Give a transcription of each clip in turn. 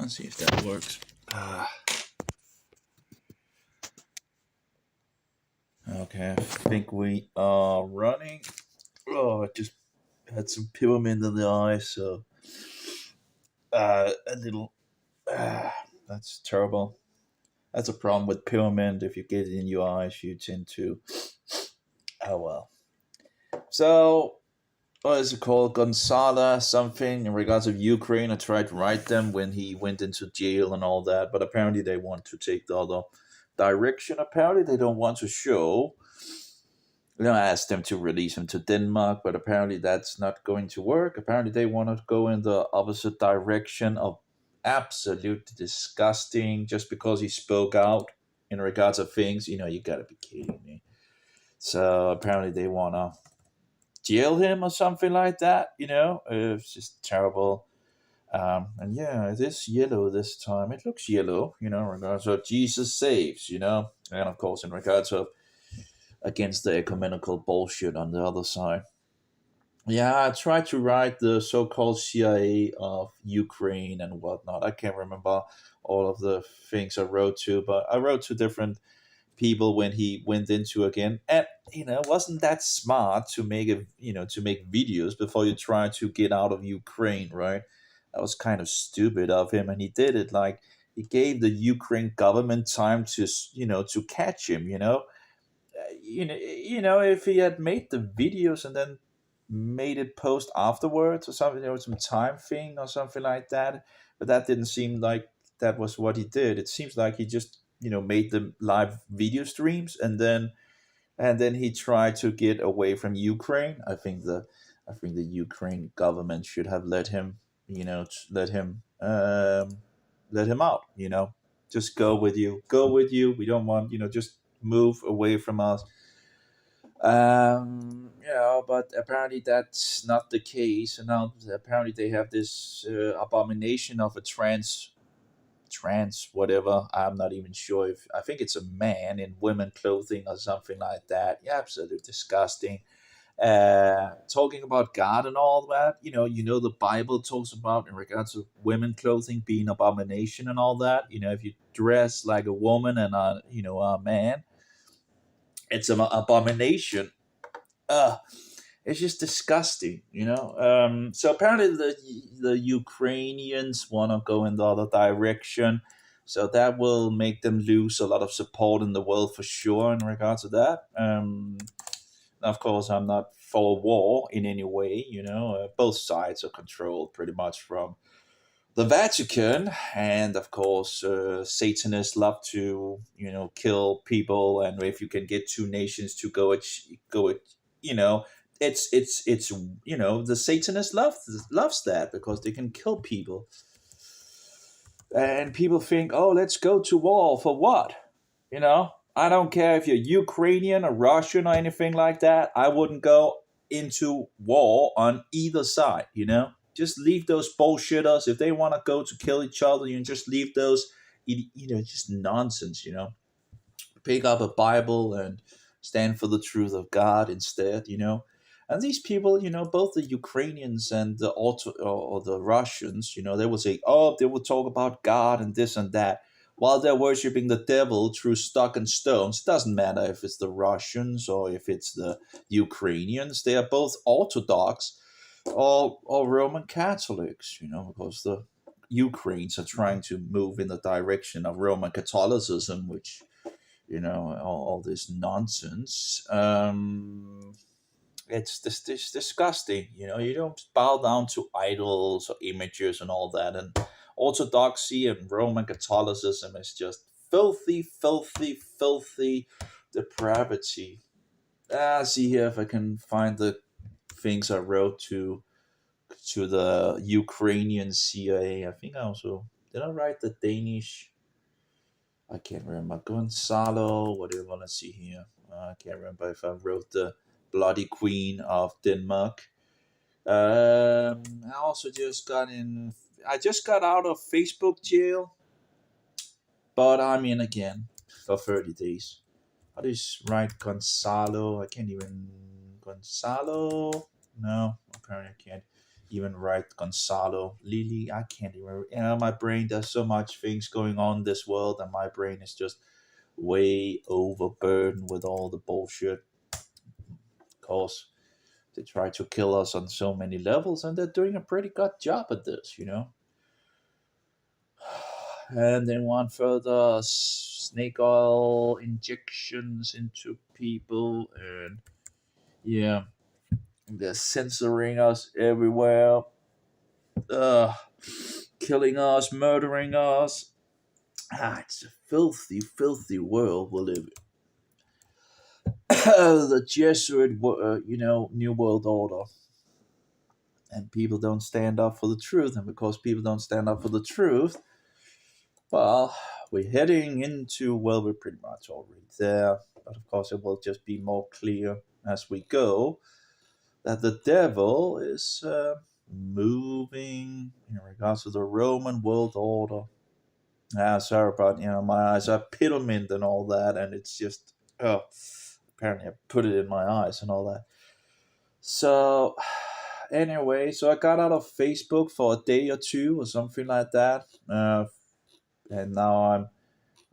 Let's see if that works. Okay, I think we are running. Oh, I just had some peppermint in the eye, so a little. That's terrible. That's a problem with peppermint. If you get it in your eyes, you tend to. Oh well. So what is it called? Gonzala something in regards of Ukraine. I tried to write them when he went into jail and all that, but apparently they want to take the other direction. Apparently they don't want to show. You know, I asked them to release him to Denmark, but apparently that's not going to work. Apparently they want to go in the opposite direction of absolute disgusting just because he spoke out in regards of things. You know, you gotta be kidding me. So apparently they want to jail him or something like that. You know, it's just terrible. And yeah, it is yellow this time. It looks yellow, you know, in regards of Jesus saves, you know, and of course in regards of against the ecumenical bullshit on the other side. Yeah, I tried to write the so-called CIA of Ukraine and whatnot. I can't remember all of the things I wrote to, but I wrote to different people when he went into again, and you know, wasn't that smart to make a to make videos before you try to get out of Ukraine, right? That was kind of stupid of him, and he did it like he gave the Ukraine government time to to catch him. If he had made the videos and then made it post afterwards or something, some time thing or something like that. But that didn't seem like that was what he did. It seems like he just made the live video streams and then he tried to get away from Ukraine. I think the Ukraine government should have let him let him out. Just go with you. We don't want just move away from us. But apparently that's not the case. And now apparently they have this abomination of a trans whatever. I'm not even sure if I think it's a man in women clothing or something like that. Yeah, absolutely disgusting. Talking about God and all that. The Bible talks about in regards to women clothing being abomination and all that. If you dress like a woman and a man, it's an abomination. uh, it's just disgusting. So apparently the Ukrainians want to go in the other direction, so that will make them lose a lot of support in the world for sure in regards to that. Of course, I'm not for war in any way. Both sides are controlled pretty much from the Vatican, and of course, Satanists love to kill people, and if you can get two nations to go, you know, it's the Satanists loves that because they can kill people, and people think, oh, let's go to war for what? I don't care if you're Ukrainian or Russian or anything like that. I wouldn't go into war on either side. Just leave those bullshitters. If they want to go to kill each other, just leave those. Just nonsense. Pick up a Bible and stand for the truth of God instead. And these people, both the Ukrainians and the or the Russians, they will say, oh, they will talk about God and this and that, while they're worshiping the devil through stock and stones. Doesn't matter if it's the Russians or if it's the Ukrainians. They are both Orthodox or Roman Catholics. Because the Ukrainians are trying to move in the direction of Roman Catholicism, which all this nonsense. It's disgusting. You don't bow down to idols or images and all that. And Orthodoxy and Roman Catholicism is just filthy, filthy, filthy depravity. See here if I can find the things I wrote to the Ukrainian CIA. I think I also did I write the Danish. I can't remember. Gonzalo, what do you want to see here? I can't remember if I wrote the Bloody Queen of Denmark. I also just got in. I just got out of Facebook jail, but I'm in again for 30 days. How do you write Gonzalo? I can't even. Gonzalo? No, apparently I can't. even write Gonzalo, Lily. I can't even remember. My brain, there's so much things going on in this world, and my brain is just way overburdened with all the bullshit. Cause they try to kill us on so many levels, and they're doing a pretty good job at this. And they want further snake oil injections into people, and yeah, they're censoring us everywhere, uh, killing us, murdering us. It's a filthy, filthy world we live in. The Jesuit, New World Order, and people don't stand up for the truth, and because people don't stand up for the truth, well, we're heading into, well, we're pretty much already there, but of course it will just be more clear as we go that the devil is moving in regards to the Roman world order. Sorry about my eyes are pyramid and all that, and it's just apparently I put it in my eyes and all that. So anyway, so I got out of Facebook for a day or two or something like that, and now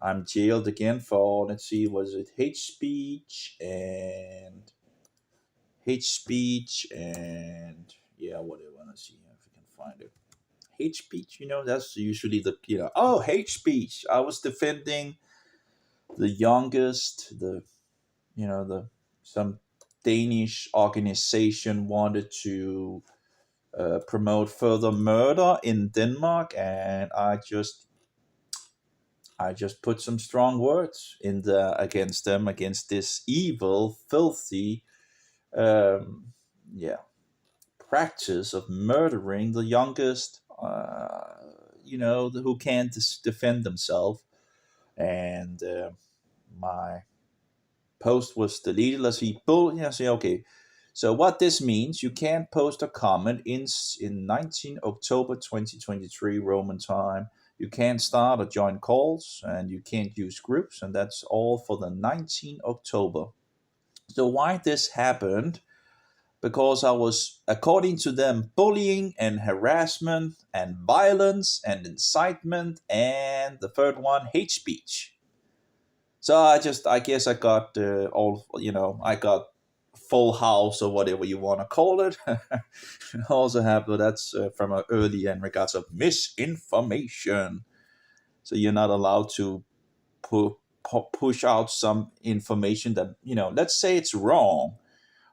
I'm jailed again for, let's see, was it hate speech and yeah, whatever. Let's see if we can find it. Hate speech, that's usually hate speech. I was defending the youngest, the some Danish organization wanted to promote further murder in Denmark, and I just put some strong words in there against them, against this evil, filthy, um, yeah, practice of murdering the youngest, who can't defend themselves. And my post was deleted. Let's see, say okay. So what this means, you can't post a comment in 19 October 2023 Roman time. You can't start or join calls, and you can't use groups, and that's all for the 19 October. So why this happened? Because I was, according to them, bullying and harassment and violence and incitement, and the third one, hate speech. So I guess I got I got full house or whatever you want to call it. I also have, but that's from an early in regards of misinformation. So you're not allowed to push out some information that, let's say it's wrong.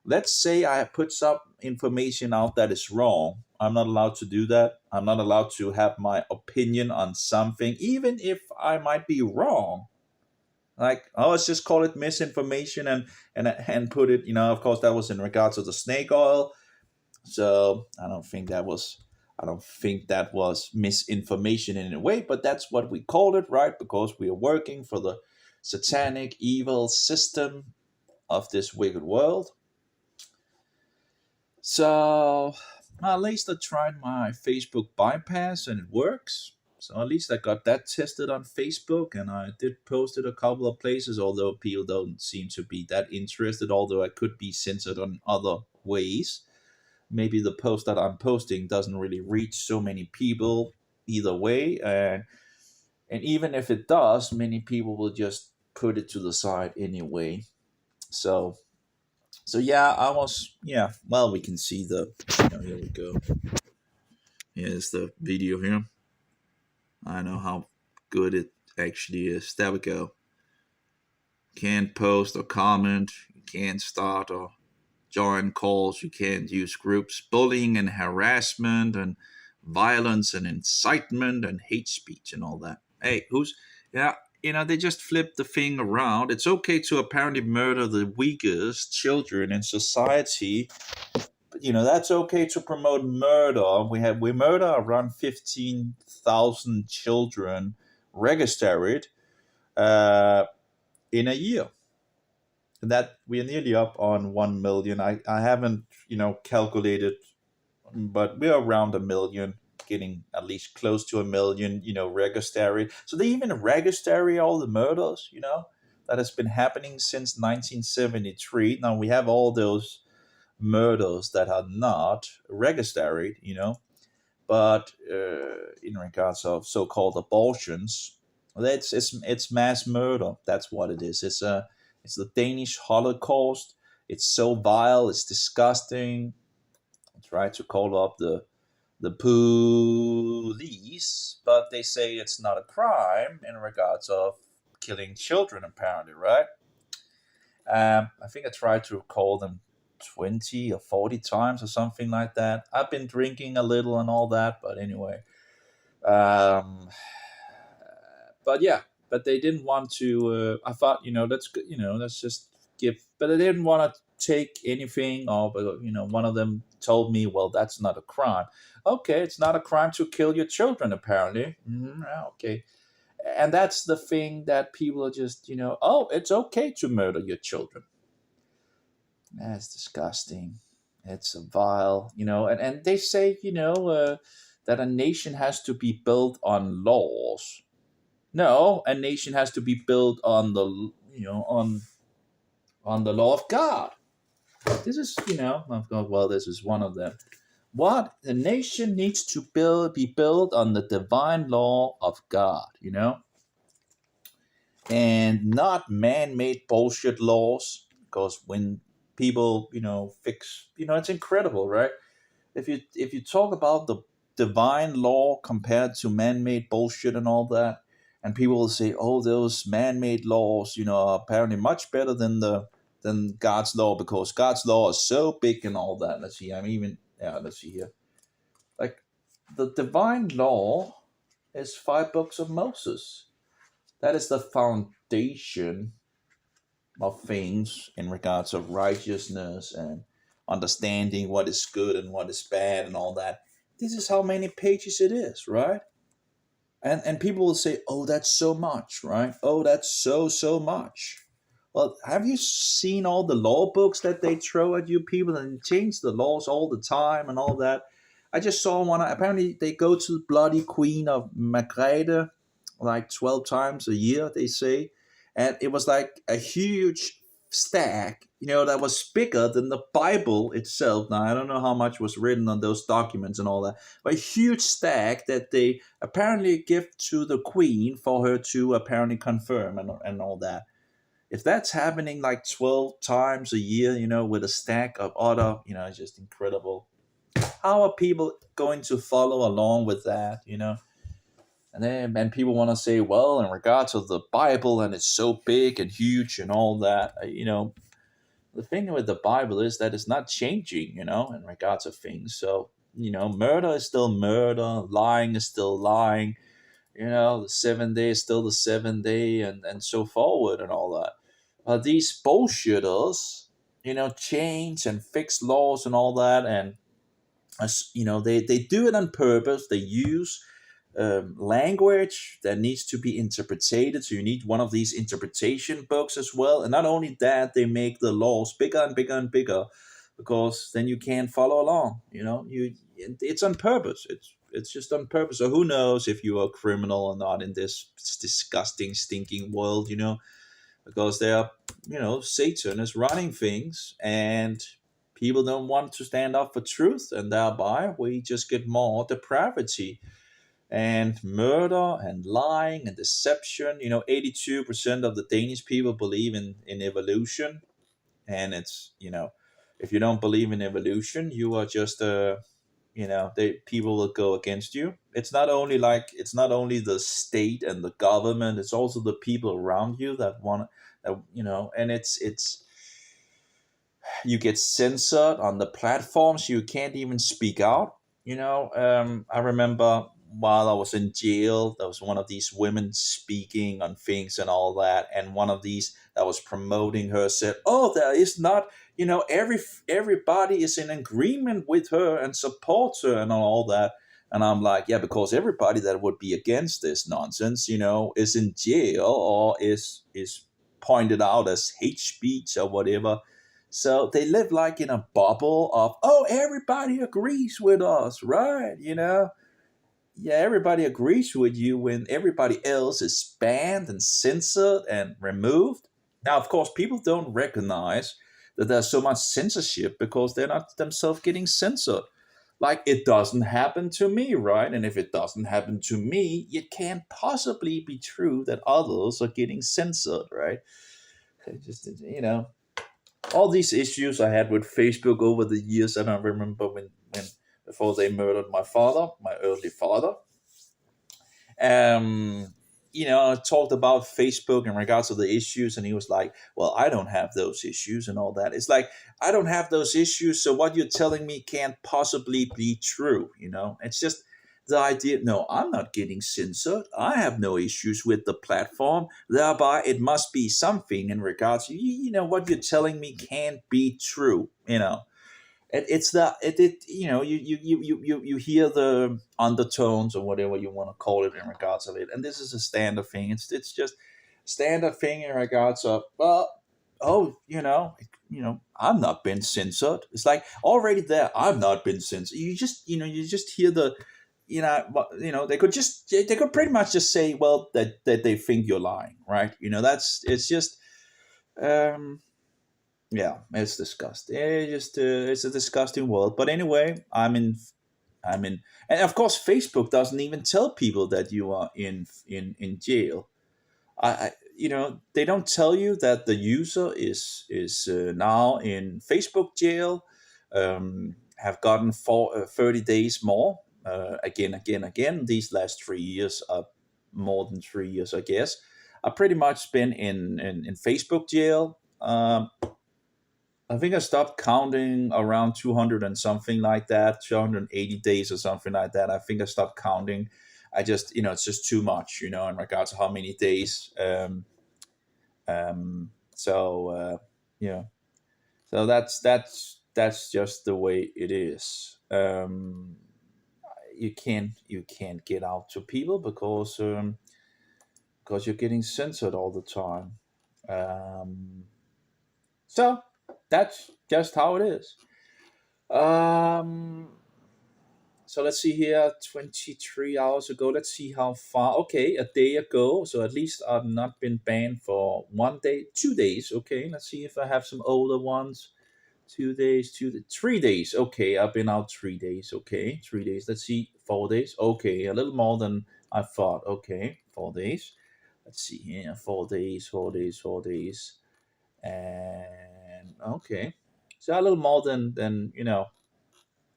Let's say I put some information out that is wrong. I'm not allowed to do that. I'm not allowed to have my opinion on something, even if I might be wrong. Like, oh, let's just call it misinformation, and put it. Of course, that was in regards to the snake oil. So I don't think that was misinformation in a way, but that's what we called it, right? Because we are working for the satanic evil system of this wicked world. So at least I tried my Facebook bypass and it works. So at least I got that tested on Facebook, and I did post it a couple of places, although people don't seem to be that interested, although I could be censored on other ways. Maybe the post that I'm posting doesn't really reach so many people either way. And even if it does, many people will just put it to the side anyway. So yeah, well, we can see here we go. Here's the video here. I know how good it actually is. There we go. Can't post or comment. You can't start or join calls. You can't use groups. Bullying and harassment and violence and incitement and hate speech and all that. Hey, they just flip the thing around. It's okay to apparently murder the weakest children in society. That's okay to promote murder. We murder around 15,000 children registered uh, in a year. That we are nearly up on 1 million. I haven't calculated, but we're around a million, getting at least close to a million. Registered. So they even register all the murders. That has been happening since 1973. Now we have all those murders that are not registered, but in regards of so-called abortions, it's mass murder. That's what it is. It's the Danish Holocaust. It's so vile. It's disgusting. I try to call up the police, but they say it's not a crime in regards of killing children. Apparently, right? I think I tried to call them 20 or 40 times or something like that. I've been drinking a little and all that, but anyway. Um, but yeah, but they didn't want to. I thought, that's good. Let's just give. But they didn't want to take anything. Or, one of them told me, "Well, that's not a crime." Okay, it's not a crime to kill your children. Apparently, okay. And that's the thing that people are just, oh, it's okay to murder your children. That's disgusting. It's a vile, and they say, that a nation has to be built on laws. No, a nation has to be built on the, on the law of God. This is, I've got, well, this is one of them. What a nation needs to be built on the divine law of God, and not man-made bullshit laws. Because when people, fix, it's incredible, right? If you talk about the divine law compared to man-made bullshit and all that, and people will say, "Oh, those man-made laws, are apparently much better than God's law because God's law is so big and all that." Let's see. Let's see here. Like the divine law is 5 books of Moses. That is the foundation of things in regards of righteousness and understanding what is good and what is bad and all that. This is how many pages it is, right? And people will say, "Oh, that's so much," right? "Oh, that's so much." Well, have you seen all the law books that they throw at you people and change the laws all the time and all that? I just saw one. Apparently, they go to the bloody Queen of Margrethe like 12 times a year, they say. And it was like a huge stack, that was bigger than the Bible itself. Now, I don't know how much was written on those documents and all that, but a huge stack that they apparently give to the Queen for her to apparently confirm and all that. If that's happening like 12 times a year, with a stack of other, it's just incredible. How are people going to follow along with that, And people want to say, well, in regards to the Bible, and it's so big and huge and all that, the thing with the Bible is that it's not changing, in regards of things. So, murder is still murder, lying is still lying, the 7 day is still the 7 day, and so forward and all that. These bullshitters, change and fix laws and all that, and they do it on purpose. They use language that needs to be interpreted. So you need one of these interpretation books as well. And not only that, they make the laws bigger and bigger and bigger, because then you can't follow along. It's on purpose. It's just on purpose. So who knows if you are a criminal or not in this disgusting, stinking world? Because they are, Satan is running things, and people don't want to stand up for truth, and thereby we just get more depravity and murder and lying and deception. 82% of the Danish people believe in evolution, and it's, if you don't believe in evolution, you are just they people will go against you. It's not only the state and the government, it's also the people around you that want and it's you get censored on the platforms. You can't even speak out. I remember while I was in jail, there was one of these women speaking on things and all that, and one of these that was promoting her said, "Oh, there is not, everybody is in agreement with her and supports her and all that." And I'm like, yeah, because everybody that would be against this nonsense, is in jail or is pointed out as hate speech or whatever. So they live like in a bubble of, oh, everybody agrees with us, right? Yeah, everybody agrees with you when everybody else is banned and censored and removed. Now, of course, people don't recognize that there's so much censorship because they're not themselves getting censored. Like, it doesn't happen to me, right? And if it doesn't happen to me, it can't possibly be true that others are getting censored, right? Just, all these issues I had with Facebook over the years, and I remember when before they murdered my father, my early father. um I talked about Facebook in regards to the issues, and he was like, well, I don't have those issues and all that. It's like, I don't have those issues, so what you're telling me can't possibly be true. It's just the idea, no, I'm not getting censored, I have no issues with the platform, thereby it must be something in regards to, what you're telling me can't be true. It's the you hear the undertones, or whatever you want to call it, in regards of it. And this is a standard thing. It's just standard thing in regards of, well, oh, I've not been censored. It's like, already there, I've not been censored. You just hear the, they could pretty much just say, well, that they think you're lying, right? That's it's just um yeah, it's disgusting. It's a disgusting world. But anyway, I'm in, and of course, Facebook doesn't even tell people that you are in jail. They don't tell you that the user is now in Facebook jail, have gotten 30 days more, again. These last 3 years, more than 3 years, I guess. I've pretty much been in Facebook jail. I think I stopped counting around 200 and something like that, 280 days or something like that. I think I stopped counting. I just, it's just too much, in regards to how many days. Yeah. So that's just the way it is. You can't get out to people because you're getting censored all the time. So that's just how it is. Um, so let's see here, 23 hours ago. Let's see how far. Okay, a day ago. So at least I've not been banned for 1 day, 2 days. Okay, let's see if I have some older ones. 2 days, 3 days. Okay, I've been out 3 days. Okay, 3 days. Let's see, 4 days. Okay, a little more than I thought. Okay, 4 days. Let's see here, 4 days, 4 days, 4 days. And okay, so a little more than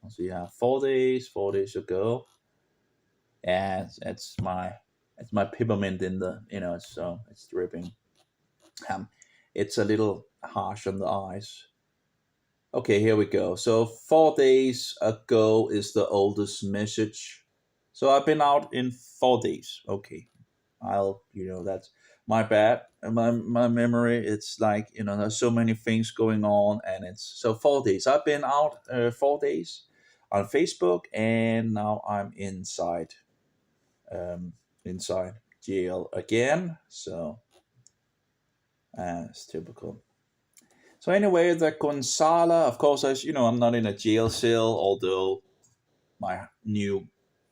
so yeah, 4 days, 4 days ago. And it's my peppermint in the, so it's dripping. um it's a little harsh on the eyes. Okay, here we go. So 4 days ago is the oldest message. So I've been out in 4 days. Okay, that's my bad. And my memory, it's like, there's so many things going on, and it's so 4 days. I've been out 4 days on Facebook, and now I'm inside jail again. So it's typical. So anyway, the Gonzala, of course, as you know, I'm not in a jail cell, although my new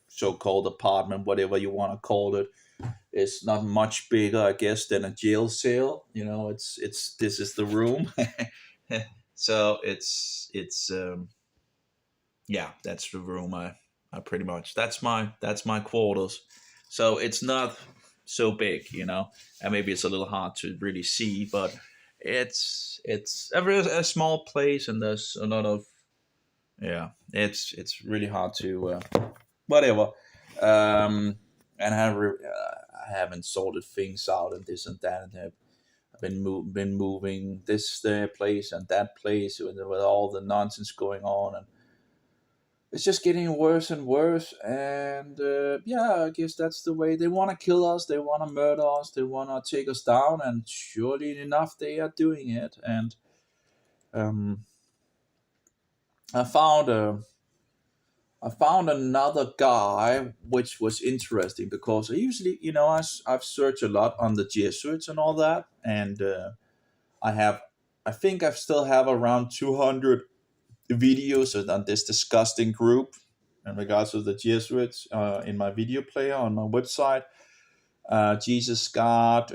so-called apartment, whatever you want to call it, is not much bigger, I guess, than a jail cell. It's this is the room. So it's yeah, that's the room. I pretty much, that's my quarters. So it's not so big, and maybe it's a little hard to really see, but it's a small place, and there's a lot of, yeah, it's really hard to whatever. And I haven't sorted things out, and this and that, and I've been moving this place and that place with all the nonsense going on, and it's just getting worse and worse. And yeah, I guess that's the way they want to kill us. They want to murder us. They want to take us down, and surely enough, they are doing it. And um, I found a I found another guy, which was interesting because I usually, I've searched a lot on the Jesuits and all that, and I have, I think I still have around 200 videos on this disgusting group in regards to the Jesuits in my video player on my website. Jesus God,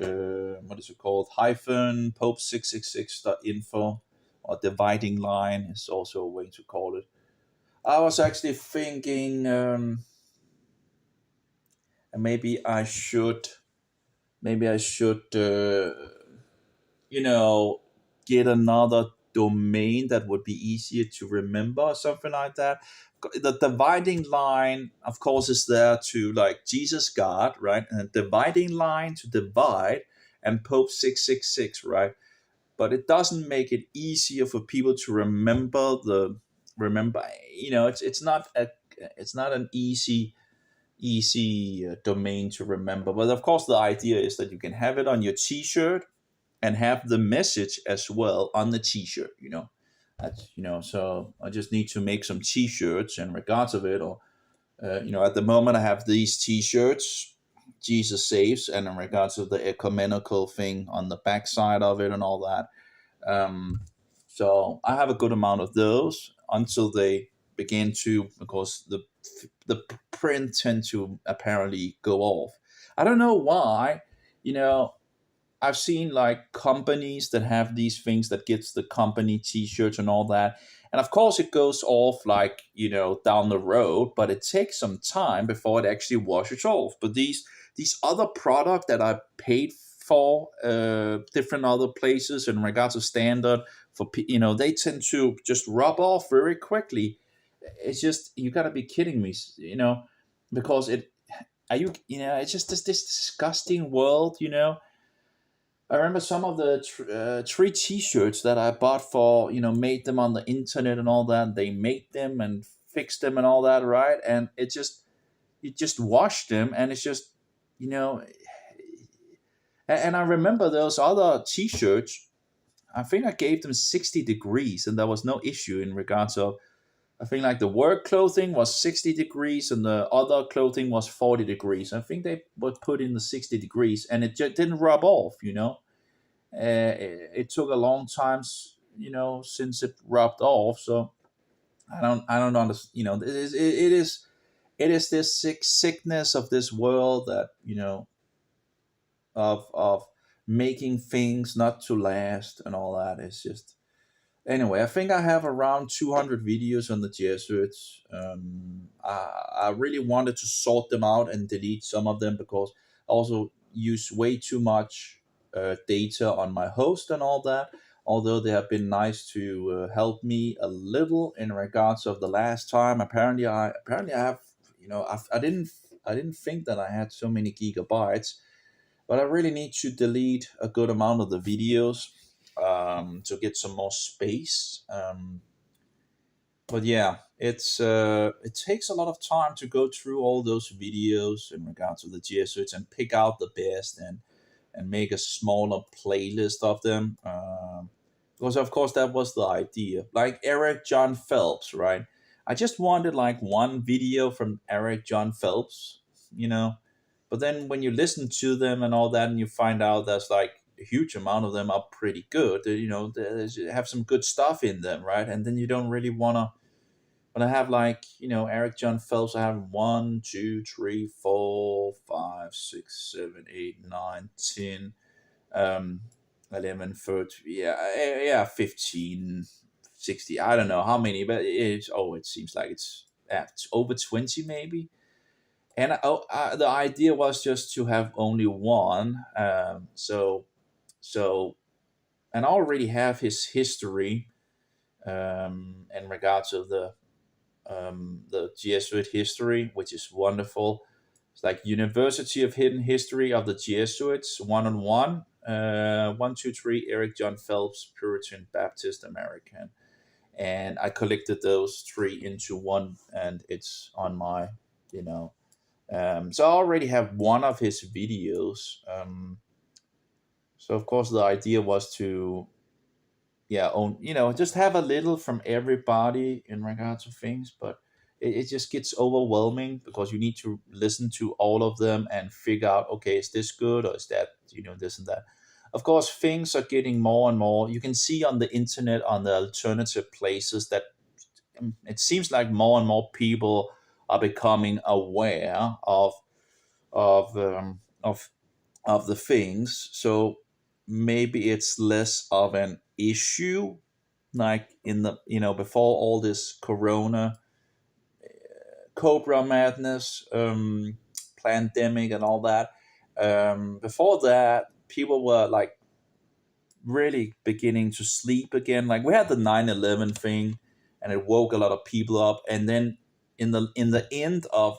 what is it called? Hyphen Pope 666.info. or dividing line is also a way to call it. I was actually thinking, maybe I should, you know, get another domain that would be easier to remember or something like that. The dividing line, of course, is there to like Jesus God, right? And a dividing line to divide, and Pope 666, right? But it doesn't make it easier for people to remember. It's not an easy domain to remember. But of course, the idea is that you can have it on your T-shirt and have the message as well on the T-shirt. So I just need to make some T-shirts in regards of it. Or at the moment, I have these T-shirts, Jesus saves, and in regards of the ecumenical thing on the backside of it and all that. So I have a good amount of those until they begin to, because the print tend to apparently go off. I don't know why. You know, I've seen like companies that have these things that gets the company T-shirts and all that, and of course it goes off like down the road, but it takes some time before it actually washes off. But these other product that I paid for, different other places in regards to standard for they tend to just rub off very quickly. It's just, you gotta be kidding me, because it are you you know it's just this disgusting world. I remember some of the three T-shirts that I bought for, made them on the internet and all that. They made them and fixed them and all that, right? And you just wash them, and it's just, you know. And I remember those other T-shirts. I think I gave them 60 degrees, and there was no issue in regards of. I think like the work clothing was 60 degrees, and the other clothing was 40 degrees. I think they would put in the 60 degrees, and it just didn't rub off. It took a long time, since it rubbed off. So I don't understand. It is this sickness of this world that of making things not to last and all that. It's just, anyway. I think I have around 200 videos on the Jesuits. I really wanted to sort them out and delete some of them, because I also use way too much data on my host and all that. Although they have been nice to help me a little in regards of the last time. Apparently I have, I didn't think that I had so many gigabytes, but I really need to delete a good amount of the videos, to get some more space. But yeah, it takes a lot of time to go through all those videos in regards to the Jesuits and pick out the best, and make a smaller playlist of them. Because of course that was the idea. Like Eric John Phelps, right? I just wanted like one video from Eric John Phelps, you know. But then when you listen to them and all that, and you find out there's like a huge amount of them are pretty good. They have some good stuff in them, right? And then you don't really wanna have like Eric John Phelps. I have one, two, three, four, five, six, seven, eight, nine, 10, um, 11, 13, yeah, 15, 60. I don't know how many, but it seems like it's over 20 maybe. And the idea was just to have only one. So and I already have his history, in regards of the Jesuit history, which is wonderful. It's like University of Hidden History of the Jesuits, 1-on-1. 1, 2, 3, Eric John Phelps, Puritan Baptist American. And I collected those three into one, and it's on my, you know. So I already have one of his videos. So of course the idea was to, yeah, own, just have a little from everybody in regards to things. But it just gets overwhelming, because you need to listen to all of them and figure out, okay, is this good, or is that, this and that. Of course things are getting more and more. You can see on the internet, on the alternative places, that it seems like more and more people are becoming aware of of of the things. So maybe it's less of an issue like in the before all this Corona, Cobra madness, pandemic, and all that. Before that, people were like really beginning to sleep again. Like we had the 9/11 thing, and it woke a lot of people up. And then in the end of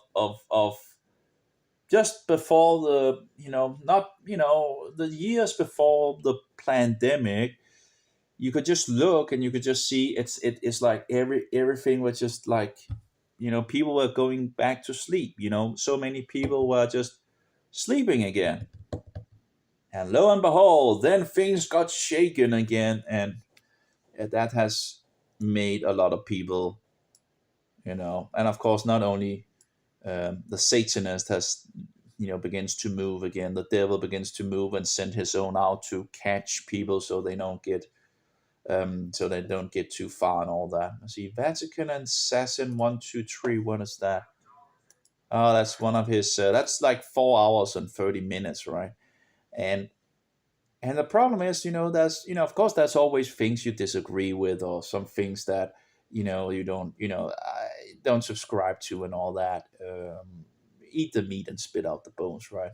just before the not the years before the pandemic, you could just look and you could just see it's like everything was just like people were going back to sleep. So many people were just sleeping again, and lo and behold, then things got shaken again, and that has made a lot of people, and of course not only the Satanist has begins to move again. The devil begins to move and send his own out to catch people so they don't get too far and all that. I see Vatican Assassin 123. What is that? Oh, that's one of his. That's like 4 hours and 30 minutes, right? And the problem is, that's of course, that's always things you disagree with, or some things that you don't don't subscribe to, and all that. Eat the meat and spit out the bones, right?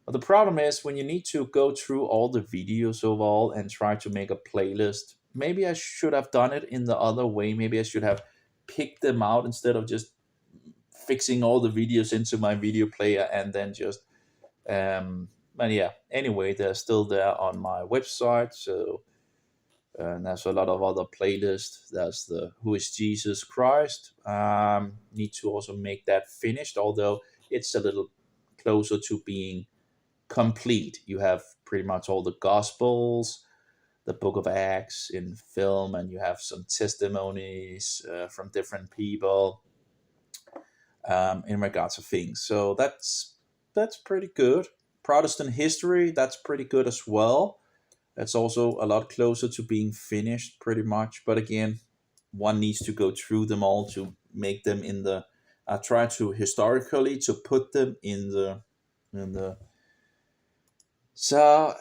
But the problem is when you need to go through all the videos overall and try to make a playlist. Maybe I should have done it in the other way. Maybe I should have picked them out instead of just fixing all the videos into my video player and then just but yeah, anyway, they're still there on my website. So and there's a lot of other playlists. There's the Who is Jesus Christ. Need to also make that finished, although it's a little closer to being complete. You have pretty much all the Gospels, the Book of Acts in film, and you have some testimonies from different people in regards to things. So that's pretty good. Protestant history, that's pretty good as well. That's also a lot closer to being finished, pretty much. But again, one needs to go through them all to make them in the. I try to historically to put them in the. So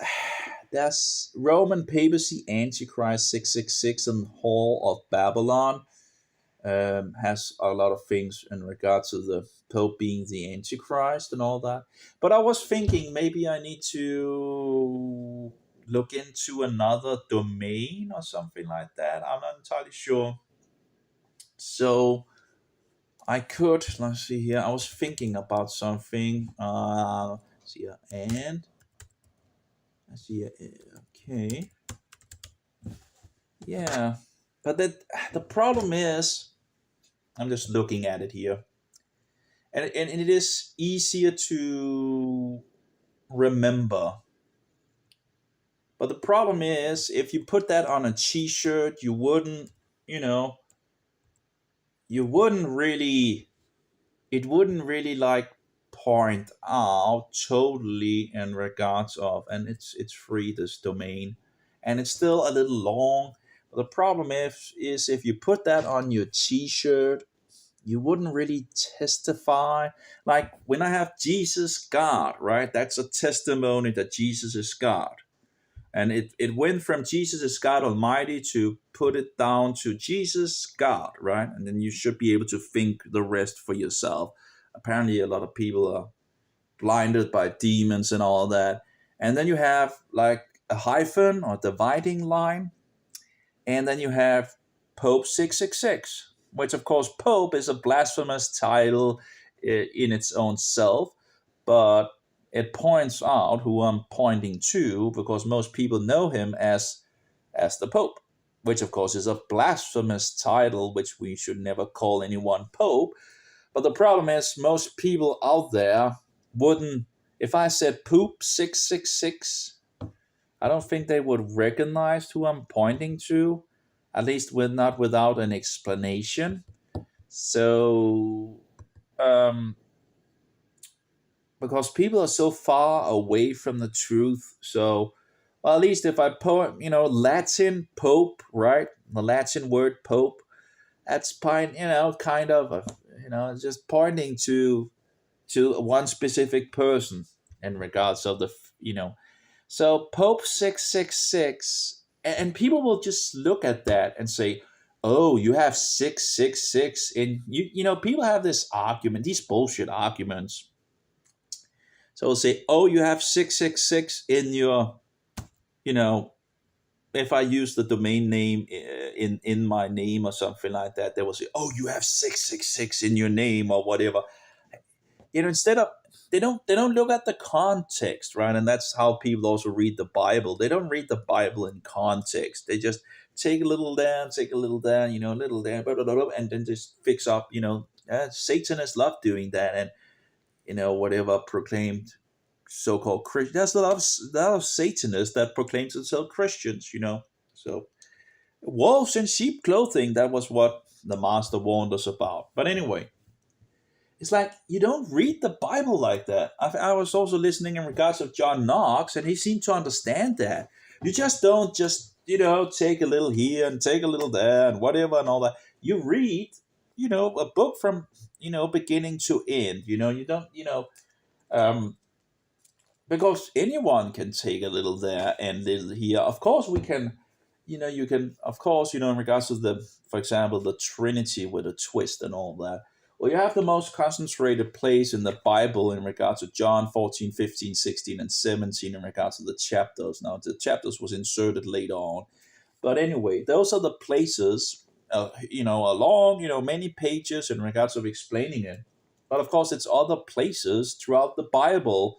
there's Roman Papacy, Antichrist 666, and Hall of Babylon. Has a lot of things in regards to the Pope being the Antichrist and all that. But I was thinking maybe I need to look into another domain or something like that. I'm not entirely sure. So I could, let's see here. I was thinking about something. Let's see here, and let's see here. Okay, yeah, but the problem is, I'm just looking at it here, and it is easier to remember. But the problem is, if you put that on a T-shirt, you know, you wouldn't really, it wouldn't really like point out totally in regards of, and it's free, this domain, and it's still a little long. But the problem is if you put that on your T-shirt, you wouldn't really testify. Like when I have Jesus God, right? That's a testimony that Jesus is God. And it went from Jesus is God Almighty to put it down to Jesus God, right? And then you should be able to think the rest for yourself. Apparently, a lot of people are blinded by demons and all that. And then you have like a hyphen or dividing line, and then you have Pope 666, which of course Pope is a blasphemous title in its own self, but it points out who I'm pointing to because most people know him as the Pope, which of course is a blasphemous title, which we should never call anyone Pope. But the problem is most people out there wouldn't. If I said Pope 666, I don't think they would recognize who I'm pointing to, at least not without an explanation. So, um, because people are so far away from the truth, so well, at least if I point, Latin Pope, right? The Latin word Pope, that's kind of, just pointing to one specific person in regards of the. So Pope 666 and people will just look at that and say, "Oh, you have 666," and people have this argument, these bullshit arguments. So they'll say, "Oh, you have 666 in your, you know." If I use the domain name in my name or something like that, they will say, "Oh, you have 666 in your name," or whatever. Instead of, they don't look at the context, right? And that's how people also read the Bible. They don't read the Bible in context. They just take a little down, take a little down, a little down, blah, blah, blah, blah, and then just fix up. Satanists love doing that, and whatever proclaimed so-called Christian. There's a lot of Satanists that proclaim themselves Christians. So wolves in sheep clothing. That was what the master warned us about. But anyway, it's like you don't read the Bible like that. I was also listening in regards of John Knox, and he seemed to understand that. You just don't just take a little here and take a little there and whatever and all that. You read a book from beginning to end. You don't um, because anyone can take a little there and little here. Of course, we can. You can, of course, in regards to for example, the Trinity with a twist and all that. Well, you have the most concentrated place in the Bible in regards to John 14, 15, 16, and 17 in regards to the chapters. Now, the chapters was inserted later on. But anyway, those are the places, along, many pages in regards of explaining it. But of course, it's other places throughout the Bible.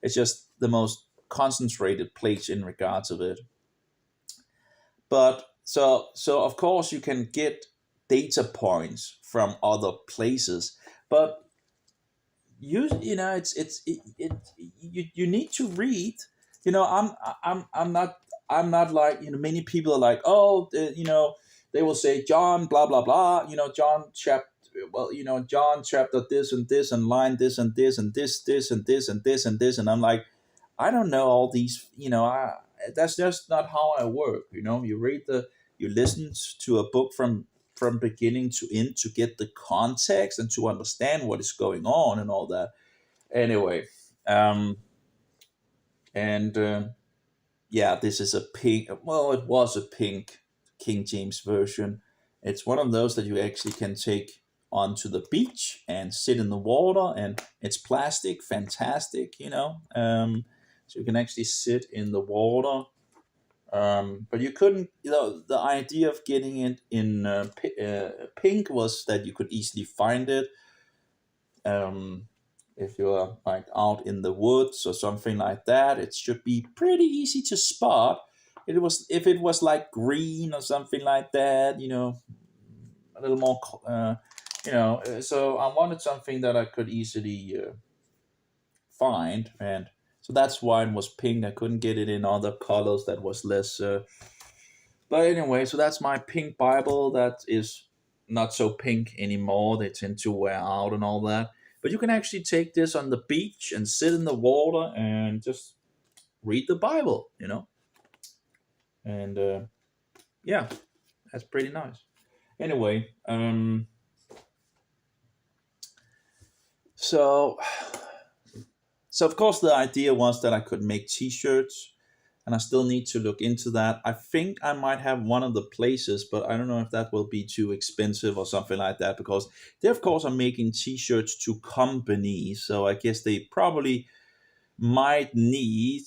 It's just the most concentrated place in regards of it. But so of course you can get data points from other places, but you need to read. I'm not like many people are like, oh, they will say John blah blah blah, John chapter, well, John chapter this and this and line this and this and this and this and this and this, and I'm like, I don't know all these. That's just not how I work. You listen to a book from beginning to end to get the context and to understand what is going on and all that. Anyway, um, and yeah, this is a pink. Well, it was a pink King James version. It's one of those that you actually can take onto the beach and sit in the water, and it's plastic, fantastic. So you can actually sit in the water. But you couldn't, the idea of getting it in pink was that you could easily find it. Um, if you're like out in the woods or something like that, it should be pretty easy to spot. If it was like green or something like that, a little more, so I wanted something that I could easily find, and so that's why it was pink. I couldn't get it in other colors that was less. But anyway, so that's my pink Bible. That is not so pink anymore. They tend to wear out and all that. But you can actually take this on the beach and sit in the water and just read the Bible. And yeah, that's pretty nice. Anyway, so so of course the idea was that I could make T-shirts, and I still need to look into that. I think I might have one of the places, but I don't know if that will be too expensive or something like that, because they of course are making T-shirts to companies, so I guess they probably might need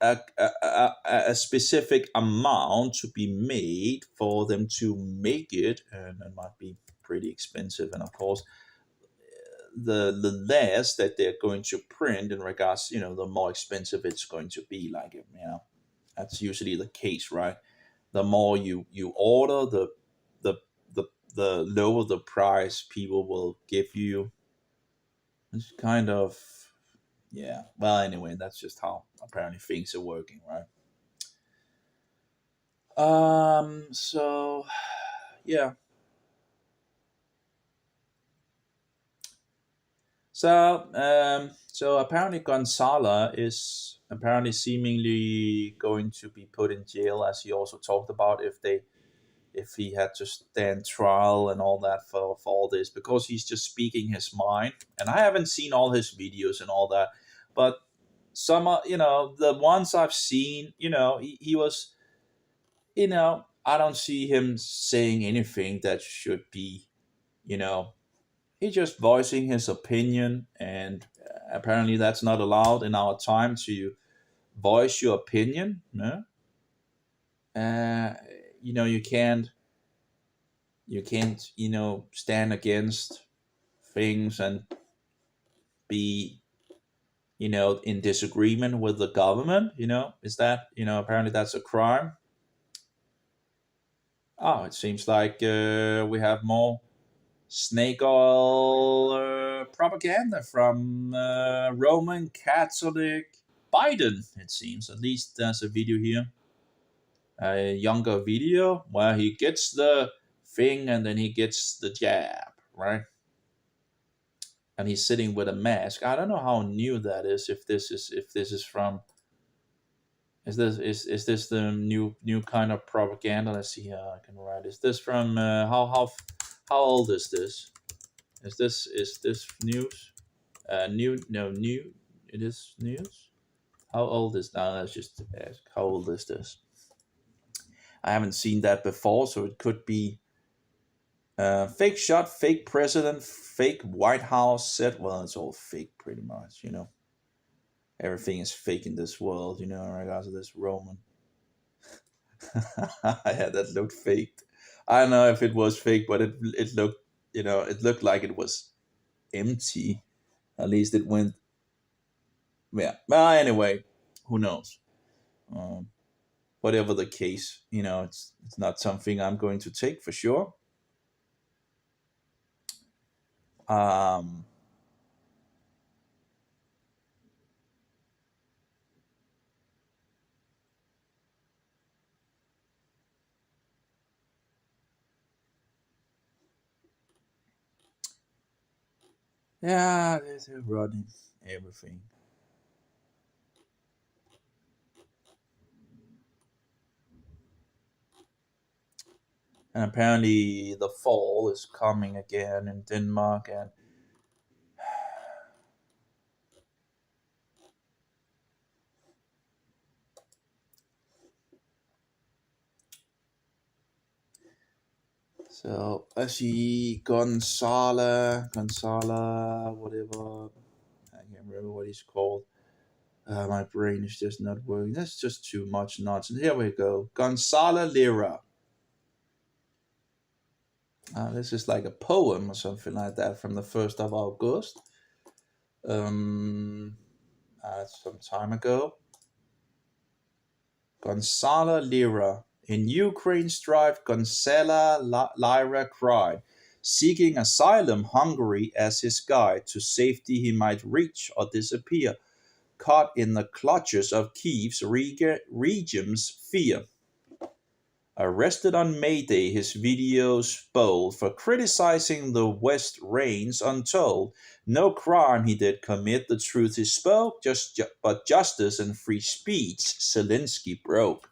a specific amount to be made for them to make it, and it might be pretty expensive. And of course, the less that they're going to print in regards, the more expensive it's going to be. Like, that's usually the case, right? The more you order, the the lower the price people will give you. It's kind of, yeah. Well, anyway, that's just how apparently things are working, right? So yeah. So apparently Gonzala is apparently seemingly going to be put in jail, as he also talked about, if he had to stand trial and all that for all this, because he's just speaking his mind. And I haven't seen all his videos and all that, but some the ones I've seen, he was I don't see him saying anything that should be, you know, he's just voicing his opinion, and apparently that's not allowed in our time to voice your opinion. No? Uh, you can't, stand against things and be, in disagreement with the government. Is that, apparently that's a crime. Oh, it seems like we have more snake oil propaganda from Roman Catholic Biden, it seems. At least there's a video here, a younger video where he gets the thing and then he gets the jab, right? And he's sitting with a mask. I don't know how new that is. If this is from, is this the new kind of propaganda? Let's see how I can write. Is this from how old is this? Is this news? New, no, new. It is news. How old is now? Let's just ask. How old is this? I haven't seen that before, so it could be fake shot, fake president, fake White House set. Well, it's all fake, pretty much. Everything is fake in this world. In regards to this Roman. Yeah, that looked fake. I don't know if it was fake, but it looked, it looked like it was empty. At least it went. Yeah. Well, anyway, who knows? Um, Whatever the case, it's not something I'm going to take for sure. Um, yeah, they're running everything, and apparently the fall is coming again in Denmark, and so I see Gonzala, whatever. I can't remember what he's called. My brain is just not working. That's just too much nonsense. Here we go. Gonzala Lira. This is like a poem or something like that from the 1st of August. Um, some time ago. Gonzala Lira. In Ukraine strife, Gonzala Lyra cried, seeking asylum Hungary as his guide. To safety he might reach or disappear, caught in the clutches of Kiev's regime's fear. Arrested on May Day, his videos bold for criticizing the West reigns untold. No crime he did commit, the truth he spoke, but justice and free speech Zelensky broke.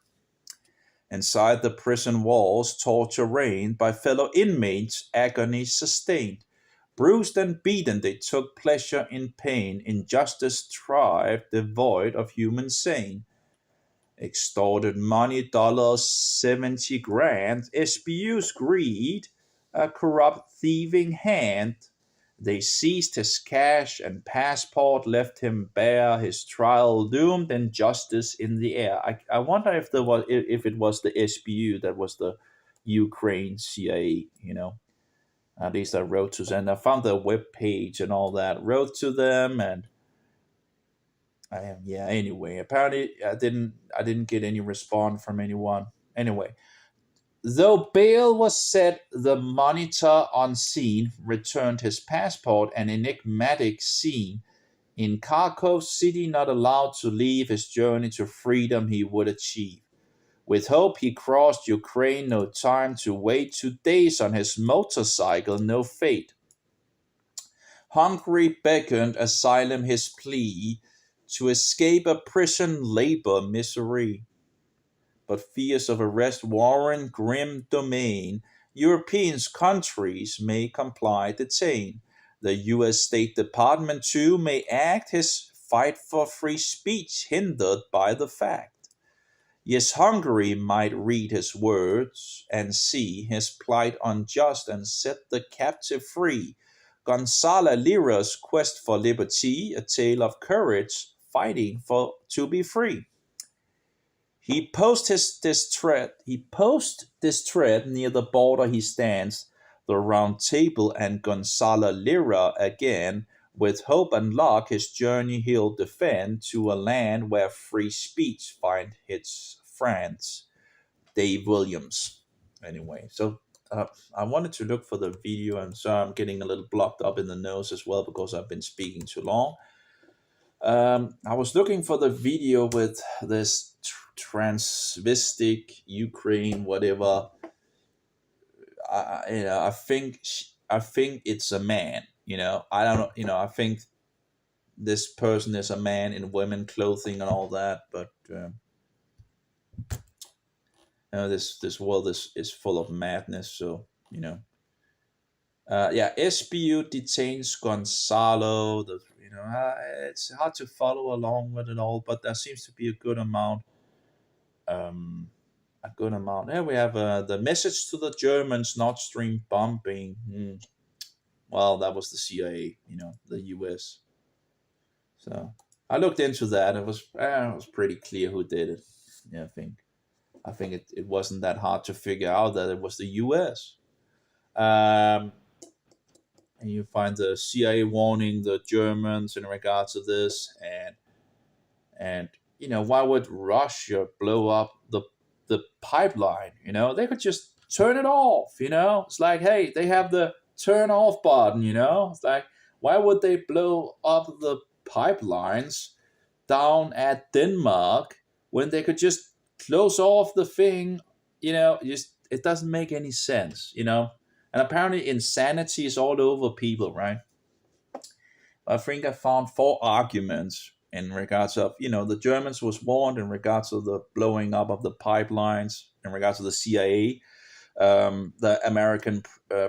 Inside the prison walls, torture reigned, by fellow inmates agony sustained. Bruised and beaten, they took pleasure in pain. Injustice thrived, devoid of human saint. Extorted money, dollars 70 grand, SBU's greed, a corrupt thieving hand. They seized his cash and passport, left him bare, his trial doomed, and justice in the air. I wonder if it was the SBU that was the Ukraine CIA. At least I wrote to them. I found their web page and all that. Wrote to them, and yeah. Anyway, apparently I didn't get any response from anyone. Anyway, though bail was set, the monitor unseen returned his passport. An enigmatic scene in Kharkov city, not allowed to leave. His journey to freedom he would achieve. With hope he crossed Ukraine. No time to wait. 2 days on his motorcycle. No fate. Hungary beckoned asylum his plea, to escape a prison labor misery. But fears of arrest warrant grim domain. European countries may comply, detain. The US State Department too may act, his fight for free speech hindered by the fact. Yes, Hungary might read his words and see his plight unjust and set the captive free. Gonzala Lira's quest for liberty, a tale of courage, fighting for to be free. He posts this thread near the border he stands, the round table and Gonzala Lira again. With hope and luck, his journey he'll defend to a land where free speech find its friends. Dave Williams. Anyway, so I wanted to look for the video, and so I'm getting a little blocked up in the nose as well because I've been speaking too long. I was looking for the video with this transvestic Ukraine, whatever. I think it's a man. I don't know. I think this person is a man in women clothing and all that, but this world is full of madness. So yeah, SBU detains Gonzalo. It's hard to follow along with it all, but there seems to be a good amount. A good amount. Here we have the message to the Germans: Nord Stream bombing. Well, that was the CIA, the US. So I looked into that. It was pretty clear who did it. Yeah, I think it wasn't that hard to figure out that it was the US. Um, and you find the CIA warning the Germans in regards to this, and why would Russia blow up the pipeline? They could just turn it off. It's like, hey, they have the turn off button. It's like, why would they blow up the pipelines down at Denmark when they could just close off the thing? Just it doesn't make any sense. And apparently insanity is all over people, right? I think I found four arguments in regards of, the Germans was warned in regards of the blowing up of the pipelines, in regards to the CIA. The American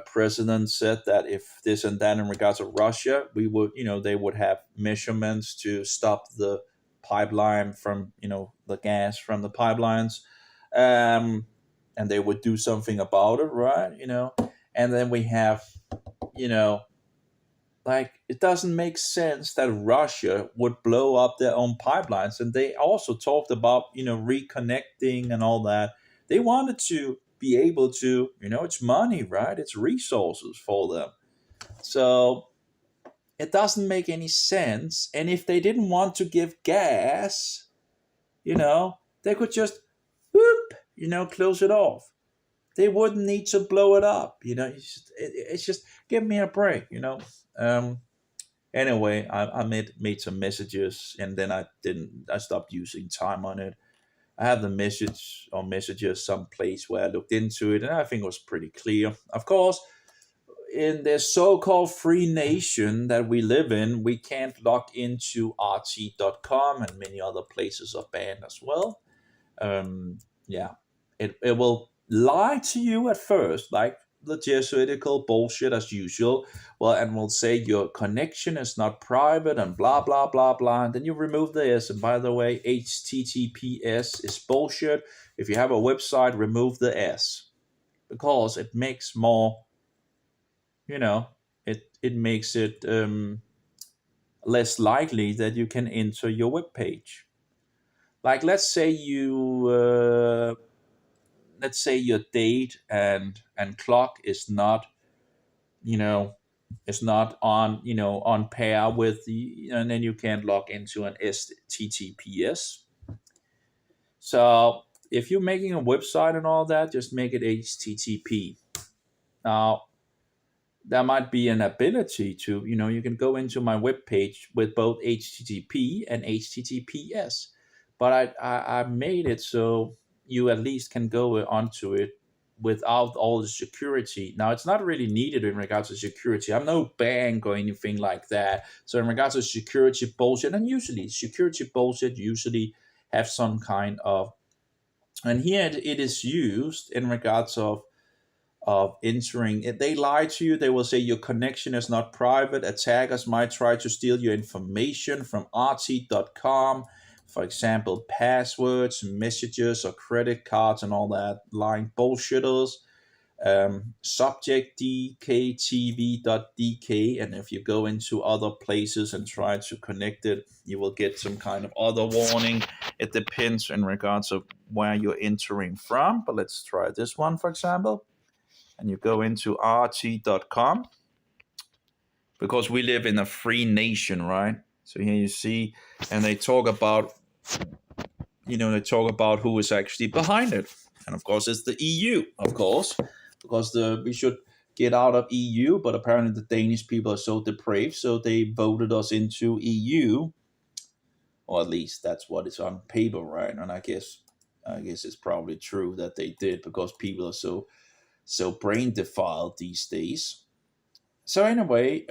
president said that if this and that in regards of Russia, they would have measurements to stop the pipeline from, the gas from the pipelines. And they would do something about it, right? And then we have, you know, like it doesn't make sense that Russia would blow up their own pipelines. And they also talked about, reconnecting and all that. They wanted to be able to, it's money, right? It's resources for them. So it doesn't make any sense. And if they didn't want to give gas, they could just whoop, close it off. They wouldn't need to blow it up. It's just give me a break. Um, anyway, I made some messages, and then I stopped using time on it. I have the message or messages someplace where I looked into it, and I think it was pretty clear. Of course, in this so-called free nation that we live in, we can't log into RT.com, and many other places are banned as well. Yeah, it will lie to you at first, like the Jesuitical bullshit as usual. Well, and will say your connection is not private and blah blah blah blah. And then you remove the S. And by the way, HTTPS is bullshit. If you have a website, remove the S because it makes more. It makes it less likely that you can enter your web page. Like let's say your date and clock is not you know on on pair with the, and then you can't log into an HTTPS. So if you're making a website and all that, just make it HTTP. Now there might be an ability to, you can go into my web page with both HTTP and HTTPS, but I made it so you at least can go onto it without all the security. Now, it's not really needed in regards to security. I'm no bank or anything like that. So in regards to security bullshit, and usually security bullshit usually have some kind of, and here it is used in regards of entering it. They lie to you. They will say your connection is not private. Attackers might try to steal your information from RT.com. for example, passwords, messages, or credit cards and all that, lying bullshitters. Subject dktv.dk, and if you go into other places and try to connect it, you will get some kind of other warning. It depends in regards of where you're entering from, but let's try this one, for example. And you go into rt.com, because we live in a free nation, right? So here you see, and they talk about, who is actually behind it. And of course, it's the EU, of course, because we should get out of EU, but apparently the Danish people are so depraved, so they voted us into EU, or at least that's what is on paper, right? And I guess it's probably true that they did, because people are so brain defiled these days. So anyway,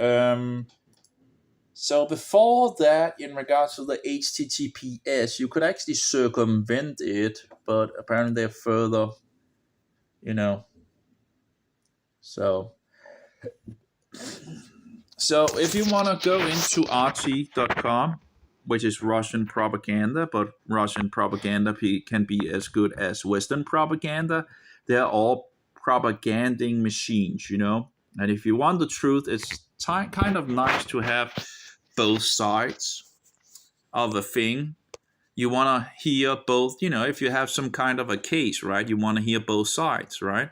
so before that, in regards to the HTTPS, you could actually circumvent it, but apparently they're further, you know. So if you want to go into rt.com, which is Russian propaganda, but Russian propaganda can be as good as Western propaganda. They're all propaganding machines, And if you want the truth, it's kind of nice to have both sides of a thing. You want to hear both, if you have some kind of a case, right? You want to hear both sides, right?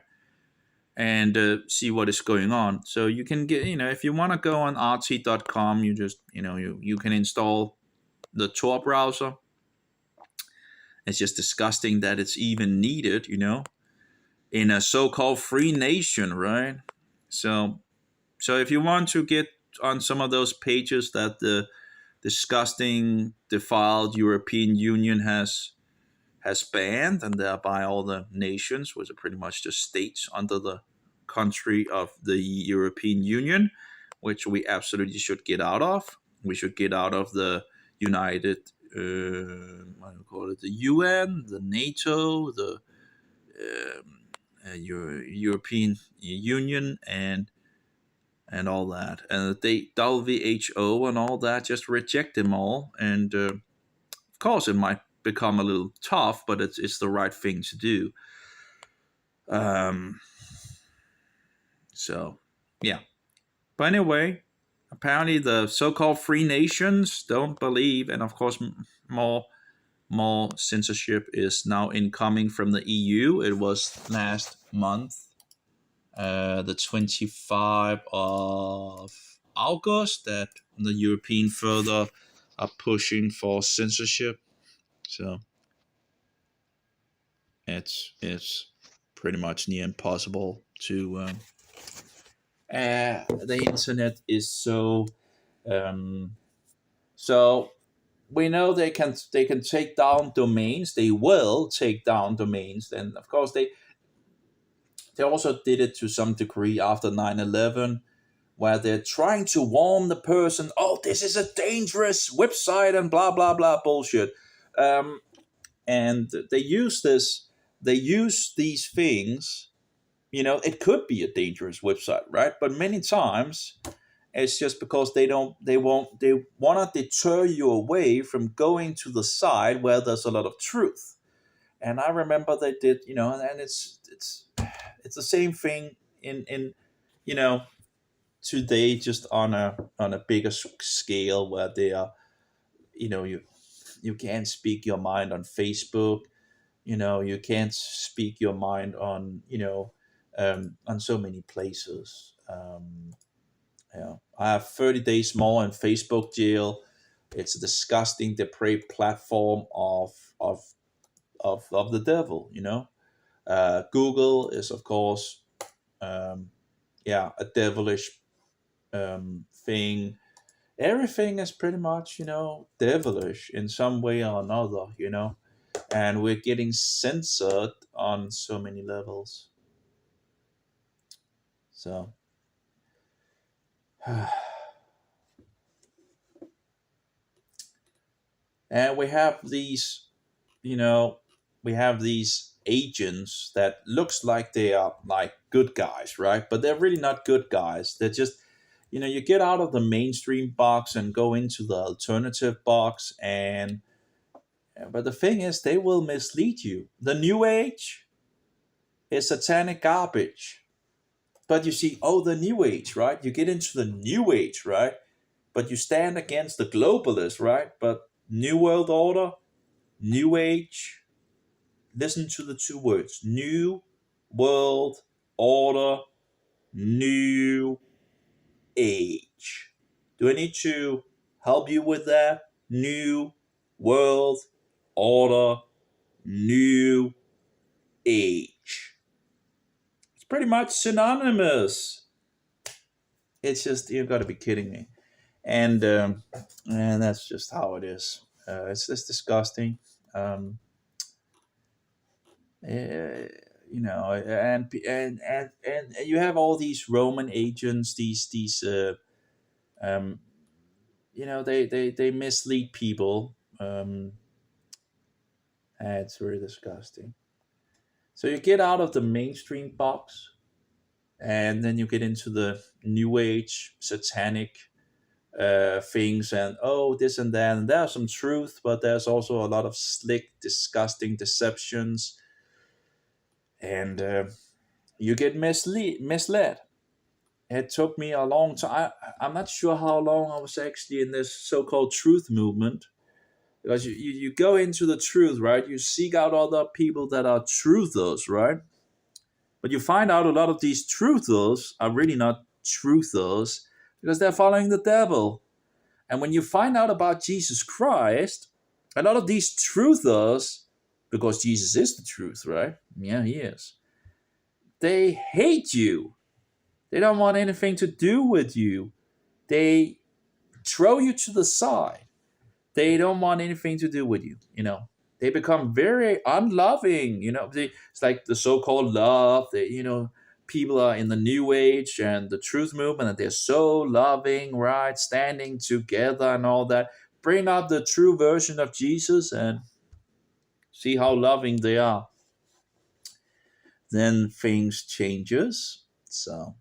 And see what is going on. So you can get, if you want to go on rt.com, you just, you can install the Tor browser. It's just disgusting that it's even needed, in a so-called free nation, right? So if you want to get on some of those pages that the disgusting, defiled European Union has banned, and thereby all the nations, which are pretty much just states under the country of the European Union, which we absolutely should get out of. We should get out of the United, what do you call it, the UN, the NATO, the European Union, and all that, and the WHO and all that. Just reject them all, and of course it might become a little tough, but it's the right thing to do. So yeah, but anyway, apparently the so-called free nations don't believe, and of course more censorship is now incoming from the EU. It was last month, the 25th of August, that the European further are pushing for censorship. So it's pretty much near impossible to. The internet is so. So we know they can take down domains. They will take down domains, and of course they also did it to some degree after 9/11, where they're trying to warn the person, oh, this is a dangerous website and blah blah blah bullshit. And they use these things. It could be a dangerous website, right? But many times it's just because they want to deter you away from going to the side where there's a lot of truth. And I remember they did, and it's the same thing in today, just on a bigger scale, where they are, you can't speak your mind on Facebook. You can't speak your mind on on so many places. I have 30 days more in Facebook jail. It's a disgusting, depraved platform of the devil. Google is, of course, a devilish thing. Everything is pretty much, devilish in some way or another, and we're getting censored on so many levels. So, and we have these, agents that looks like they are like good guys, right? But they're really not good guys. They're just, you get out of the mainstream box and go into the alternative box, and But the thing is, they will mislead you. The New Age is satanic garbage. But you see, oh, the New Age, right? You get into the New Age, right? But you stand against the globalists, right? But New World Order, New Age, listen to the two words: New World Order, New Age. Do I need to help you with that? New World Order, New Age. It's pretty much synonymous. It's just, you've got to be kidding me. And that's just how it is. It's just disgusting. Um, uh, and you have all these Roman agents, these um, they mislead people. It's very disgusting. So you get out of the mainstream box, and then you get into the New Age satanic things, and oh, this and that, and there's some truth, but there's also a lot of slick, disgusting deceptions, and you get misled. It took me a long time. I'm not sure how long I was actually in this so-called truth movement, because you go into the truth, right? You seek out other people that are truthers, right? But you find out a lot of these truthers are really not truthers, because they're following the devil. And when you find out about Jesus Christ, a lot of these truthers, because Jesus is the truth, right? Yeah, he is. They hate you. They don't want anything to do with you. They throw you to the side. They don't want anything to do with you. They become very unloving. It's like the so-called love. People are in the New Age and the truth movement, and they're so loving, right? Standing together and all that. Bring up the true version of Jesus and see how loving they are. Then things changes. So,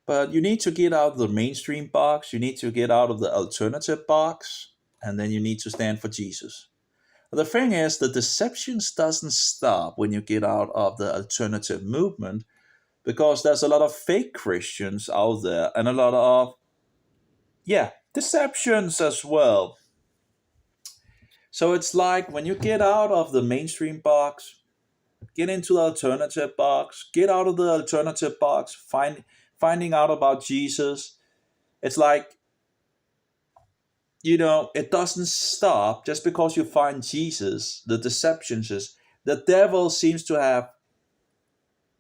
but you need to get out of the mainstream box. You need to get out of the alternative box, and then you need to stand for Jesus. The thing is, the deceptions doesn't stop when you get out of the alternative movement, because there's a lot of fake Christians out there, and a lot of, yeah, deceptions as well. So it's like when you get out of the mainstream box, get into the alternative box, get out of the alternative box, finding out about Jesus. It's like, it doesn't stop just because you find Jesus. The deceptions is, the devil seems to have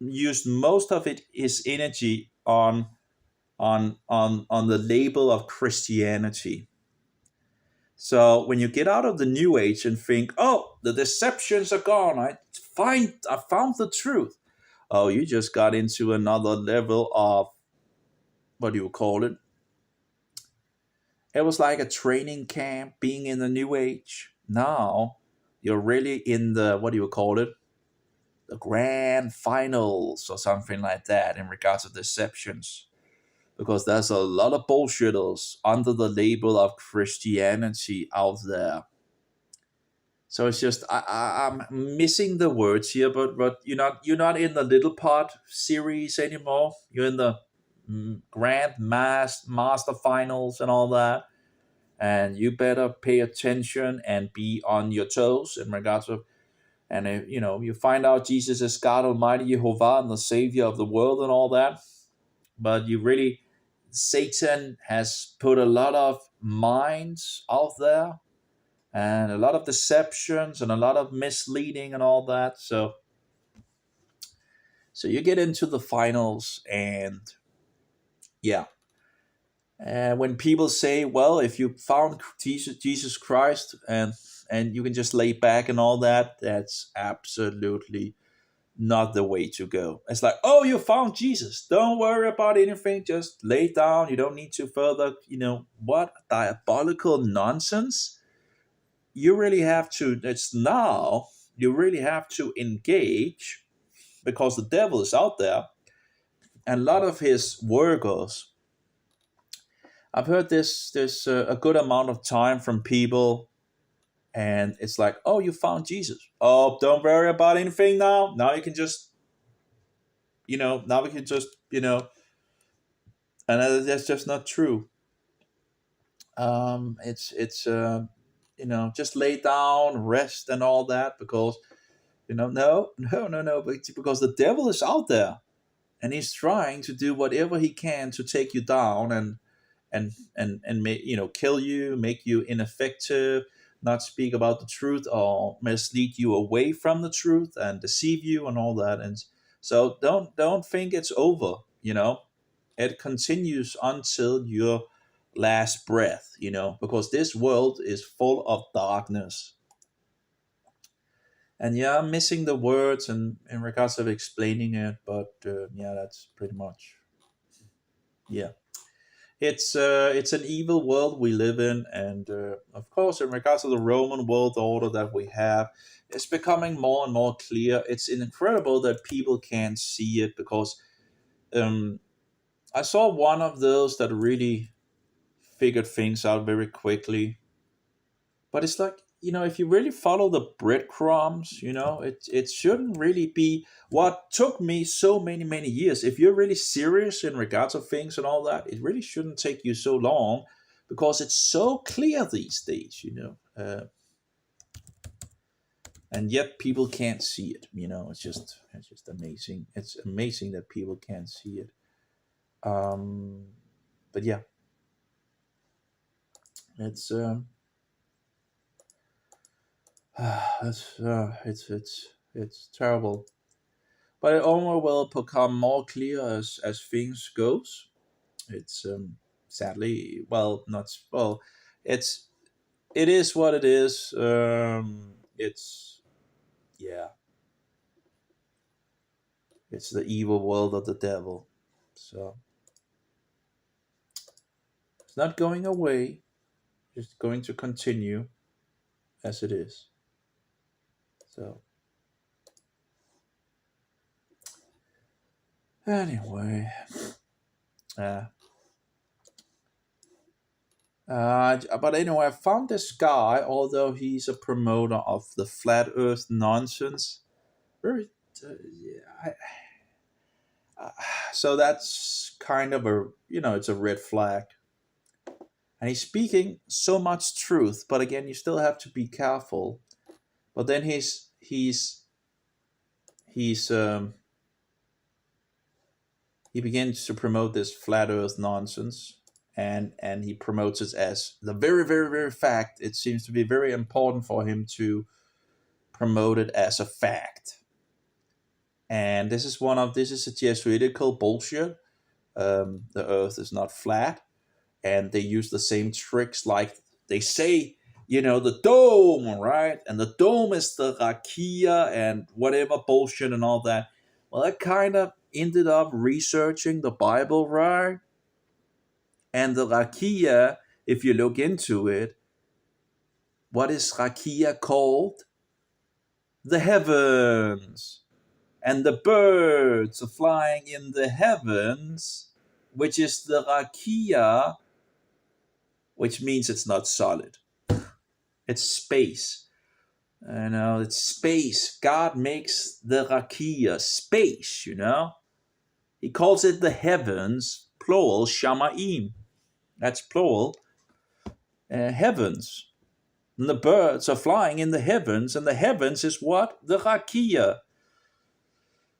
used most of his energy on the label of Christianity. So when you get out of the New Age and think, oh, the deceptions are gone, I found the truth. Oh, you just got into another level of, what do you call it? It was like a training camp being in the New Age. Now you're really in the, what do you call it? The grand finals or something like that in regards to deceptions. Because there's a lot of bullshitters under the label of Christianity out there. So it's just, I'm missing the words here, but you're not in the Little Pot series anymore. You're in the Grand Master Finals and all that, and you better pay attention and be on your toes in regards to. And if you find out Jesus is God Almighty Jehovah and the Savior of the world and all that, but Satan has put a lot of minds out there, and a lot of deceptions and a lot of misleading and all that. So you get into the finals, and yeah. And when people say, well, if you found Jesus Christ and you can just lay back and all that, that's absolutely not the way to go. It's like, oh, you found Jesus. Don't worry about anything. Just lay down. You don't need to further, what diabolical nonsense. You really have to, it's now, you really have to engage, because the devil is out there. And a lot of his workers, I've heard this a good amount of time from people, And it's like, oh, you found Jesus. Oh, don't worry about anything now. Now you can just, now we can just, and that's just not true. It's just lay down, rest, and all that, because no, no, no, no, because the devil is out there, and he's trying to do whatever he can to take you down, and kill you, make you ineffective, not speak about the truth, or mislead you away from the truth and deceive you and all that. And so don't think it's over. It continues until your last breath. Because this world is full of darkness. And yeah, I'm missing the words and in regards of explaining it, but yeah, that's pretty much, yeah. It's an evil world we live in, and of course, in regards to the Roman world order that we have, it's becoming more and more clear. It's incredible that people can't see it, because um, I saw one of those that really figured things out very quickly. But it's like, if you really follow the breadcrumbs, it shouldn't really be what took me so many years. If you're really serious in regards of things and all that, it really shouldn't take you so long, because it's so clear these days. And yet people can't see it. It's just amazing. It's amazing that people can't see it. Um, but yeah, it's it's terrible. But it only will become more clear as things goes. It's sadly, well, not well. It's it is what it is. It's Yeah, it's the evil world of the devil. So it's not going away. It's going to continue as it is. So anyway, uh, but anyway, I found this guy. Although he's a promoter of the flat Earth nonsense, very yeah, so that's kind of it's a red flag. And he's speaking so much truth, but again, you still have to be careful. But then he's he begins to promote this flat Earth nonsense, and he promotes it as the very, very, very fact. It seems to be very important for him to promote it as a fact. And this is a Jesuitical bullshit. The Earth is not flat, and they use the same tricks, like they say, the dome, right? And the dome is the rakia and whatever bullshit and all that. Well, I kind of ended up researching the Bible, right? And the rakia, if you look into it, what is rakia called? The heavens. And the birds are flying in the heavens, which is the rakia, which means it's not solid. It's space. It's space. God makes the rakia space. He calls it the heavens, plural, shamaim. That's plural, heavens. And the birds are flying in the heavens, and the heavens is what? The rakia.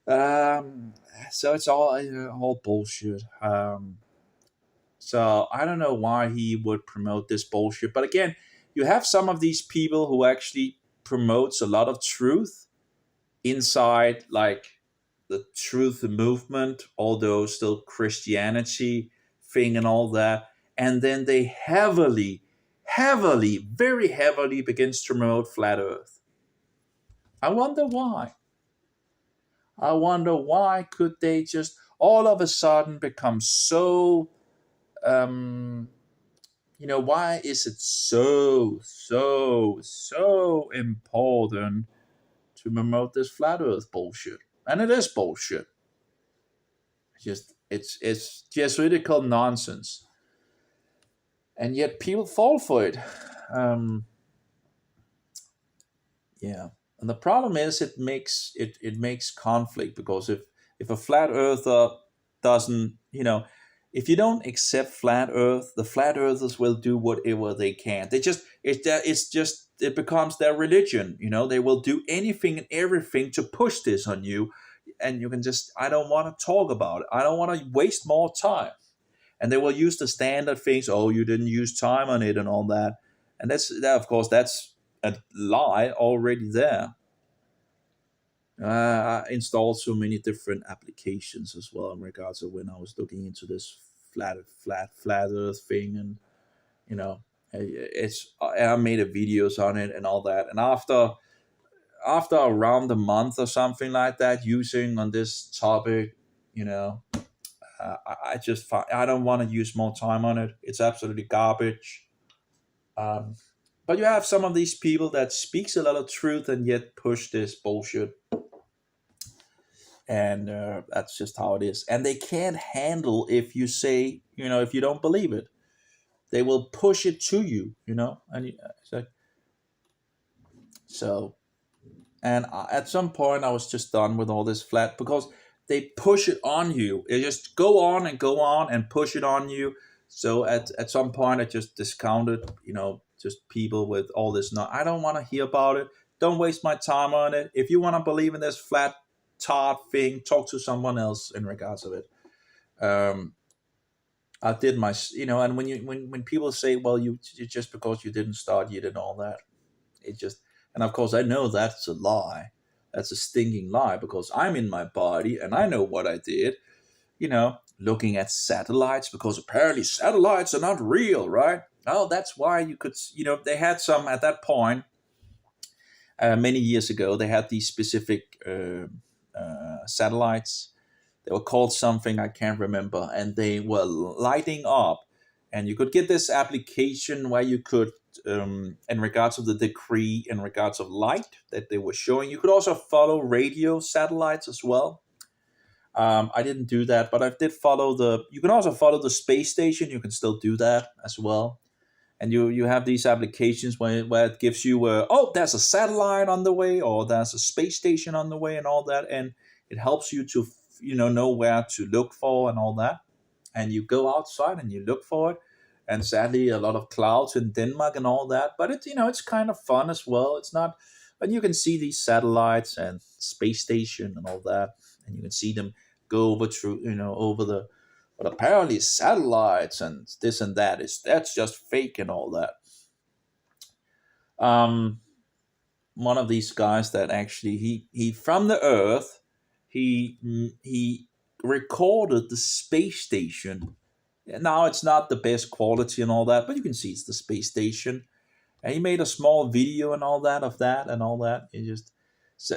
Um, so it's all bullshit. So I don't know why he would promote this bullshit. But again, you have some of these people who actually promotes a lot of truth inside, like the truth movement, although still Christianity thing and all that. And then they heavily, very heavily begins to promote flat Earth. I wonder why. I wonder why could they just all of a sudden become so why is it so important to promote this flat Earth bullshit? And it is bullshit. It's Jesuitical nonsense, and yet people fall for it. Um, Yeah, and the problem is it makes conflict, because if a flat earther doesn't, if you don't accept flat Earth, the flat earthers will do whatever they can. It becomes their religion. They will do anything and everything to push this on you, and you can just, I don't want to talk about it. I don't want to waste more time. And they will use the standard things. Oh, you didn't use time on it and all that. And that, of course, that's a lie already there. I installed so many different applications as well in regards to when I was looking into this flat Earth thing, and you know, I made a videos on it and all that. And after around a month or something like that, using on this topic, you know, I just I don't want to use more time on it. It's absolutely garbage. Um, but you have some of these people that speaks a lot of truth and yet push this bullshit, and that's just how it is. And they can't handle if you say, if you don't believe it, they will push it to you, it's like, so. And at some point, I was just done with all this flat, because they push it on you. They just go on and push it on you. So at some point, I just discounted, just people with all this. No, I don't want to hear about it. Don't waste my time on it. If you want to believe in this flat tart thing, talk to someone else in regards of it. Um, I did my, and when people say, well, you just because you didn't start, you did all that. It just, and of course, I know that's a lie. That's a stinking lie, because I'm in my body and I know what I did. Looking at satellites, because apparently satellites are not real, right? Oh, that's why you could, they had some at that point, many years ago. They had these specific satellites. They were called something I can't remember, and they were lighting up. And you could get this application where you could, in regards of the decree, in regards of light that they were showing, you could also follow radio satellites as well. I didn't do that, but I did follow the. You can also follow the space station. You can still do that as well. And you have these applications where it gives you, oh, there's a satellite on the way, or there's a space station on the way, and all that, and it helps you to know where to look for and all that. And you go outside and you look for it. And sadly, a lot of clouds in Denmark and all that, but it's kind of fun as well. It's not, but you can see these satellites and space station and all that, and you can see them go over through, over the, but apparently satellites and this and that, that's just fake and all that. Um, One of these guys that actually, he from the Earth, he recorded the space station. Now it's not the best quality and all that, but you can see it's the space station. And he made a small video and all that of that and all that. It just, so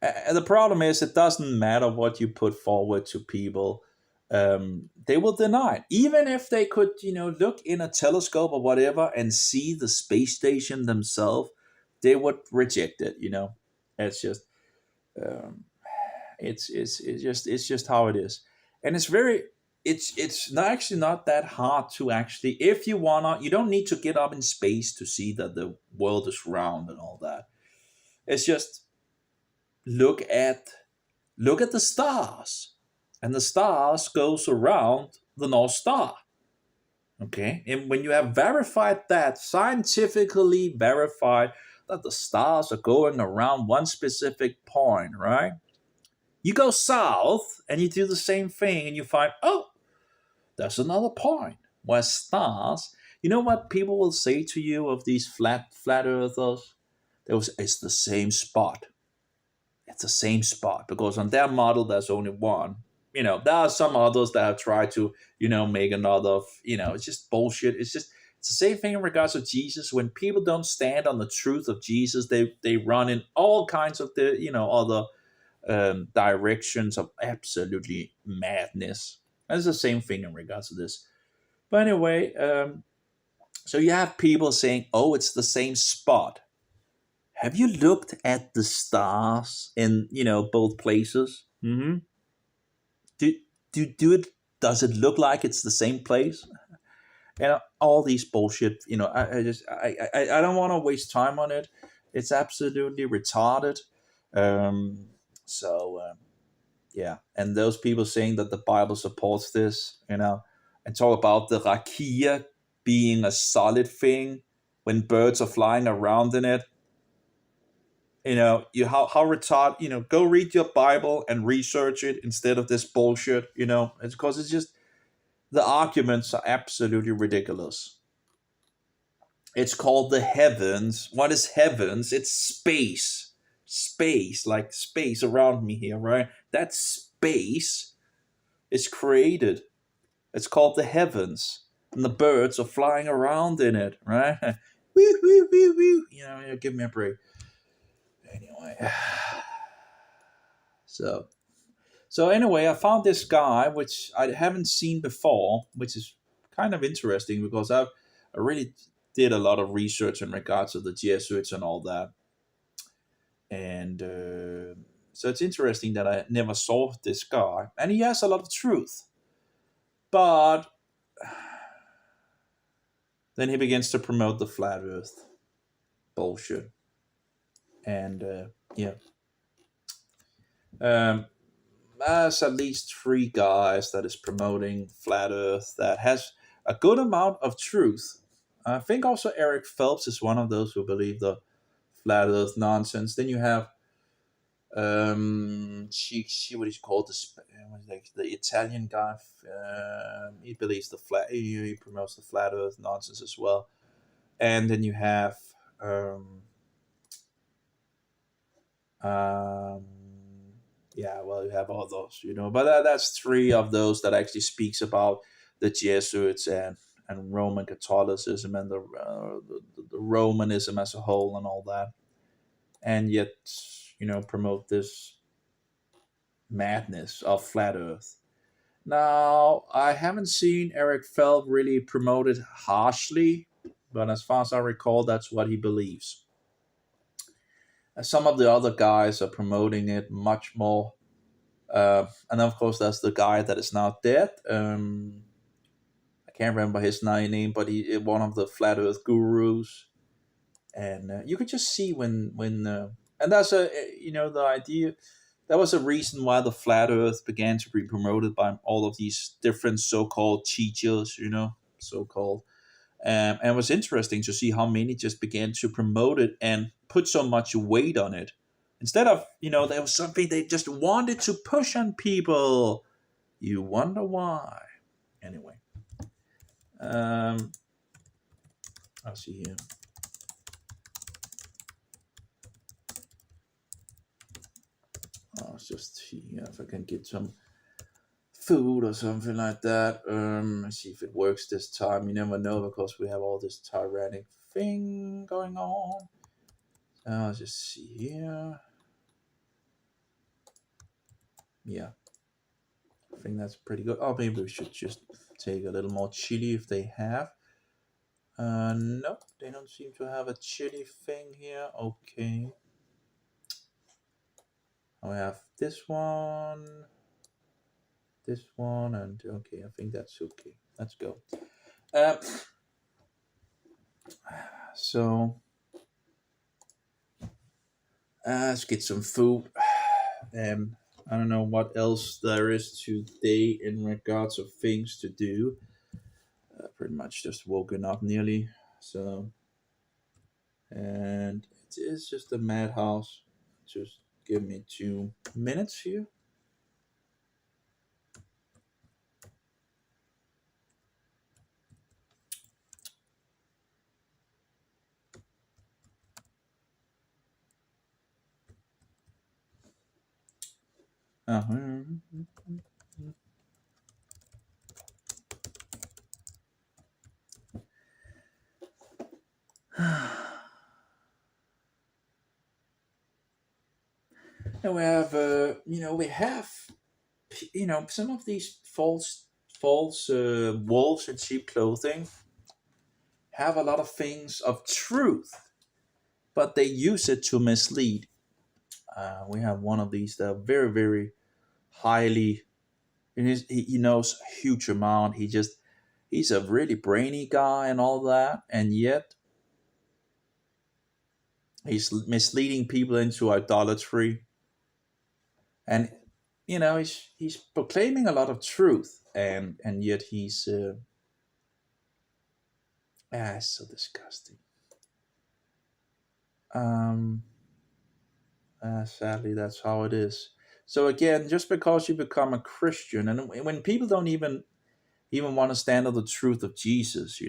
the problem is, it doesn't matter what you put forward to people. They will deny it. Even if they could, look in a telescope or whatever and see the space station themselves, they would reject it. It's just, um, it's just how it is. And it's not actually not that hard to actually, if you wanna, you don't need to get up in space to see that the world is round and all that. It's just, look at the stars, and the stars goes around the North Star. Okay, and when you have verified that, scientifically verified, that the stars are going around one specific point, right? You go south and you do the same thing, and you find, oh, there's another point where stars. You know what people will say to you of these flat earthers? It's the same spot. It's the same spot, because on their model there's only one. There are some others that have tried to, make another. It's just bullshit. It's the same thing in regards to Jesus. When people don't stand on the truth of Jesus, they run in all kinds of the other directions of absolutely madness. And it's the same thing in regards to this. But anyway, so you have people saying, "Oh, it's the same spot." Have you looked at the stars in both places? Do do do it? Does it look like it's the same place? and all these bullshit. I don't want to waste time on it. It's absolutely retarded. Um, so yeah, and those people saying that the Bible supports this, and talk about the rakia being a solid thing when birds are flying around in it. You how retard. Go read your Bible and research it instead of this bullshit. It's because it's just the arguments are absolutely ridiculous. It's called the heavens. What is heavens? It's space. Space, like space around me here, right? That space is created. It's called the heavens. And the birds are flying around in it, right? Woo, woo, woo, woo. Give me a break. Anyway. So anyway, I found this guy which I haven't seen before, which is kind of interesting because I really did a lot of research in regards to the Jesuits and all that, and so it's interesting that I never saw this guy, and he has a lot of truth, but then he begins to promote the flat Earth bullshit, and yeah, um, there's at least three guys that is promoting flat Earth that has a good amount of truth. I think also Eric Phelps is one of those who believe the flat Earth nonsense. Then you have she what is called like the Italian guy. He believes the flat. He promotes the flat Earth nonsense as well. And then you have um, um, yeah, well, you have all those, but that's three of those that actually speaks about the Jesuits and Roman Catholicism and the Romanism as a whole and all that, and yet promote this madness of flat Earth. Now, I haven't seen Eric Feld really promote it harshly, but as far as I recall, that's what he believes. Some of the other guys are promoting it much more. And of course, that's the guy that is now dead. I can't remember his name, but he one of the flat Earth gurus, and you could just see when and that's the idea. That was a reason why the flat Earth began to be promoted by all of these different so-called teachers, so-called. And it was interesting to see how many just began to promote it and put so much weight on it. Instead of, there was something they just wanted to push on people. You wonder why. Anyway, um, I'll see here. I'll just see if I can get some food or something like that. Let's see if it works this time. You never know because we have all this tyrannic thing going on. I'll just see here. Yeah, I think that's pretty good. Oh, maybe we should just take a little more chili if they have. Nope, they don't seem to have a chili thing here. Okay. I have this one, and okay, I think that's okay. Let's go. Um, so let's get some food. I don't know what else there is today in regards of things to do. Pretty much just woken up nearly. So, and it is just a madhouse. Just give me 2 minutes here. Uh-huh. And we have, some of these false wolves in sheep clothing have a lot of things of truth, but they use it to mislead. We have one of these that are very, very highly, he knows a huge amount. He he's a really brainy guy and all that, and yet he's misleading people into idolatry. And he's proclaiming a lot of truth, and yet he's it's so disgusting. um Sadly, that's how it is. So again, just because you become a Christian, and when people don't even want to stand on the truth of Jesus,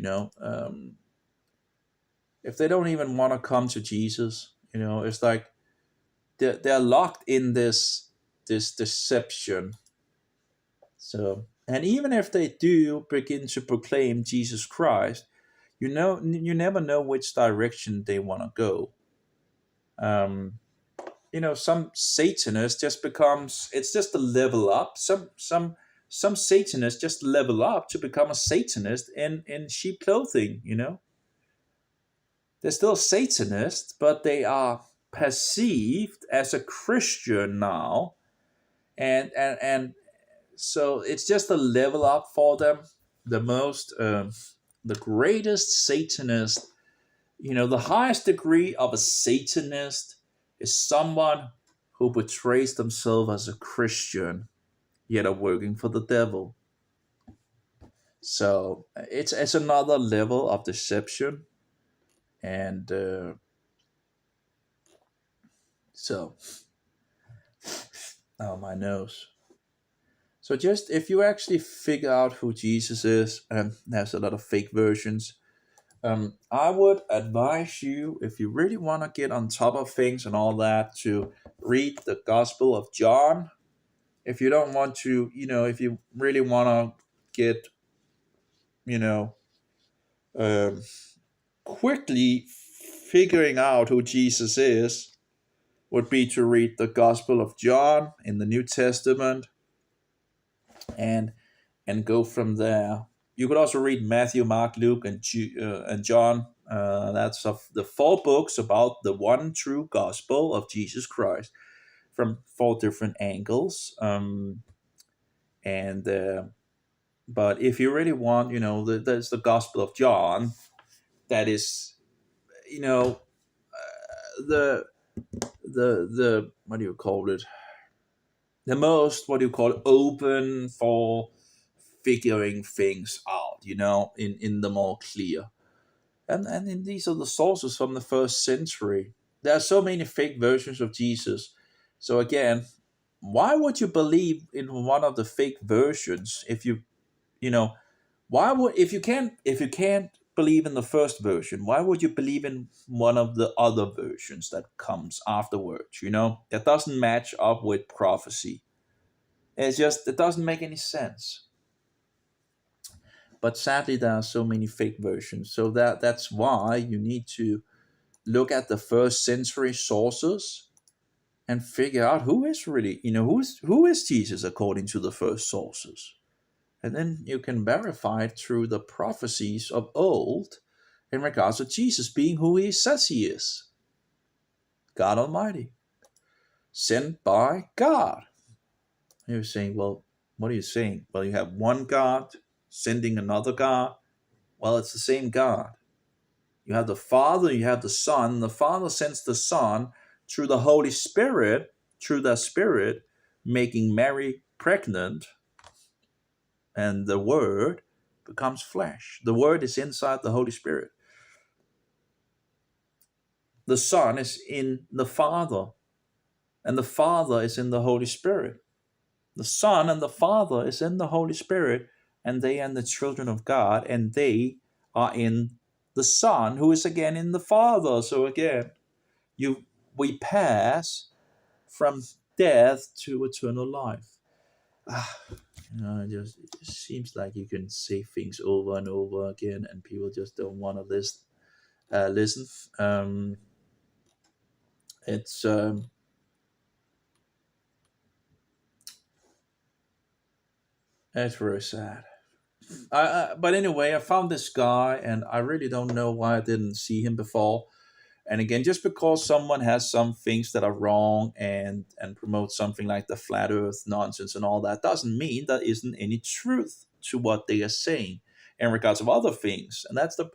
if they don't even want to come to Jesus, it's like they're locked in this deception. So, and even if they do begin to proclaim Jesus Christ, you never know which direction they want to go. Um, some Satanist just becomes, it's just a level up. Some Satanists just level up to become a Satanist in sheep clothing. They're still Satanists, but they are perceived as a Christian now, and so it's just a level up for them. The most the greatest Satanist, the highest degree of a Satanist is someone who portrays themselves as a Christian, yet are working for the devil. So it's another level of deception, and so oh my nose. So just if you actually figure out who Jesus is, and there's a lot of fake versions, I would advise you, if you really want to get on top of things and all that, to read the Gospel of John. If you don't want to, if you really want to get, you know, um, quickly figuring out who Jesus is, would be to read the Gospel of John in the New Testament, and go from there. You could also read Matthew, Mark, Luke, and John. That's of the four books about the one true gospel of Jesus Christ from four different angles. And But if you really want, there's the Gospel of John. That is, you know, the the what do you call it? The most, what do you call it, open for figuring things out. In the more clear. And these are the sources from the first century. There are so many fake versions of Jesus. So again, why would you believe in one of the fake versions if you know why would if you can't believe in the first version, why would you believe in one of the other versions that comes afterwards? That doesn't match up with prophecy. It doesn't make any sense. But sadly, there are so many fake versions. So that's why you need to look at the first century sources and figure out who is really, who is Jesus according to the first sources. And then you can verify it through the prophecies of old in regards to Jesus being who he says he is: God Almighty, sent by God. And you're saying, well, what are you saying? Well, you have one God sending another God. Well, it's the same God. You have the Father, you have the Son. The Father sends the Son through the Holy Spirit, through the Spirit, making Mary pregnant, and the Word becomes flesh. The Word is inside the Holy Spirit. The Son is in the Father, and the Father is in the Holy Spirit. The Son and the Father is in the Holy Spirit, and they are the children of God, and they are in the Son, who is again in the Father. So again, you we pass from death to eternal life. Ah, it just seems like you can say things over and over again, and people just don't want to listen. Um, it's it's very sad. But anyway, I found this guy, and I really don't know why I didn't see him before. And again, just because someone has some things that are wrong and promotes something like the flat Earth nonsense and all that, doesn't mean there isn't any truth to what they are saying. in regards of other things. And that's the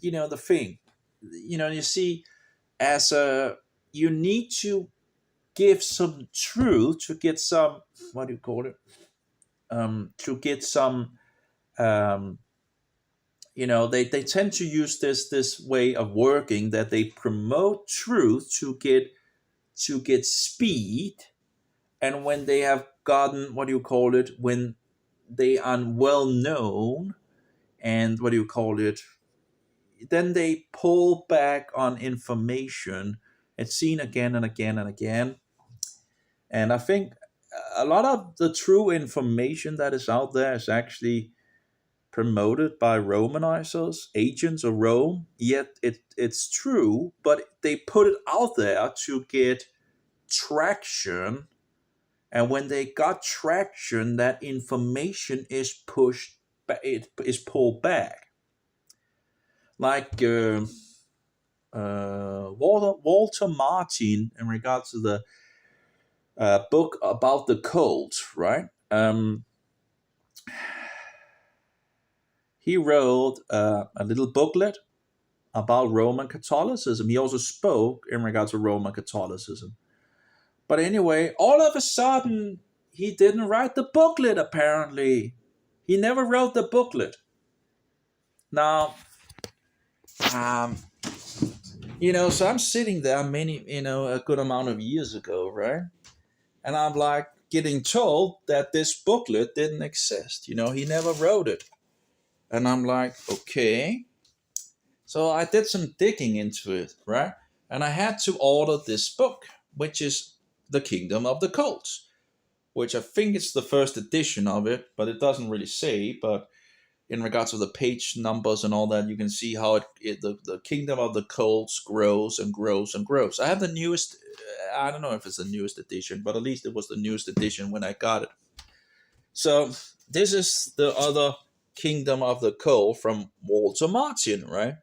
the thing. You see, as a you need to give some truth to get some, what do you call it, to get some, um, they tend to use this way of working, that they promote truth to get speed. And when they have gotten, what do you call it, when they are well known, and what do you call it, then they pull back on information. It's seen again and again and again. And I think a lot of the true information that is out there is actually promoted by Romanizers, agents of Rome. Yet it's true, but they put it out there to get traction. And when they got traction, that information is pushed, it is pulled back. Like Walter Martin, in regards to the book about the cult, right? He wrote a little booklet about Roman Catholicism. He also spoke in regards to Roman Catholicism. But anyway, all of a sudden, he didn't write the booklet, apparently. He never wrote the booklet. Now, so I'm sitting there a good amount of years ago, right? And I'm like getting told that this booklet didn't exist. He never wrote it. And I'm like, okay. So I did some digging into it, right? And I had to order this book, which is The Kingdom of the Cults, which I think it's the first edition of it, but it doesn't really say. But in regards to the page numbers and all that, you can see how the Kingdom of the Cults grows and grows and grows. I have the newest, I don't know if it's the newest edition, but at least it was the newest edition when I got it. So this is the other Kingdom of the Cult from Walter Martin, right?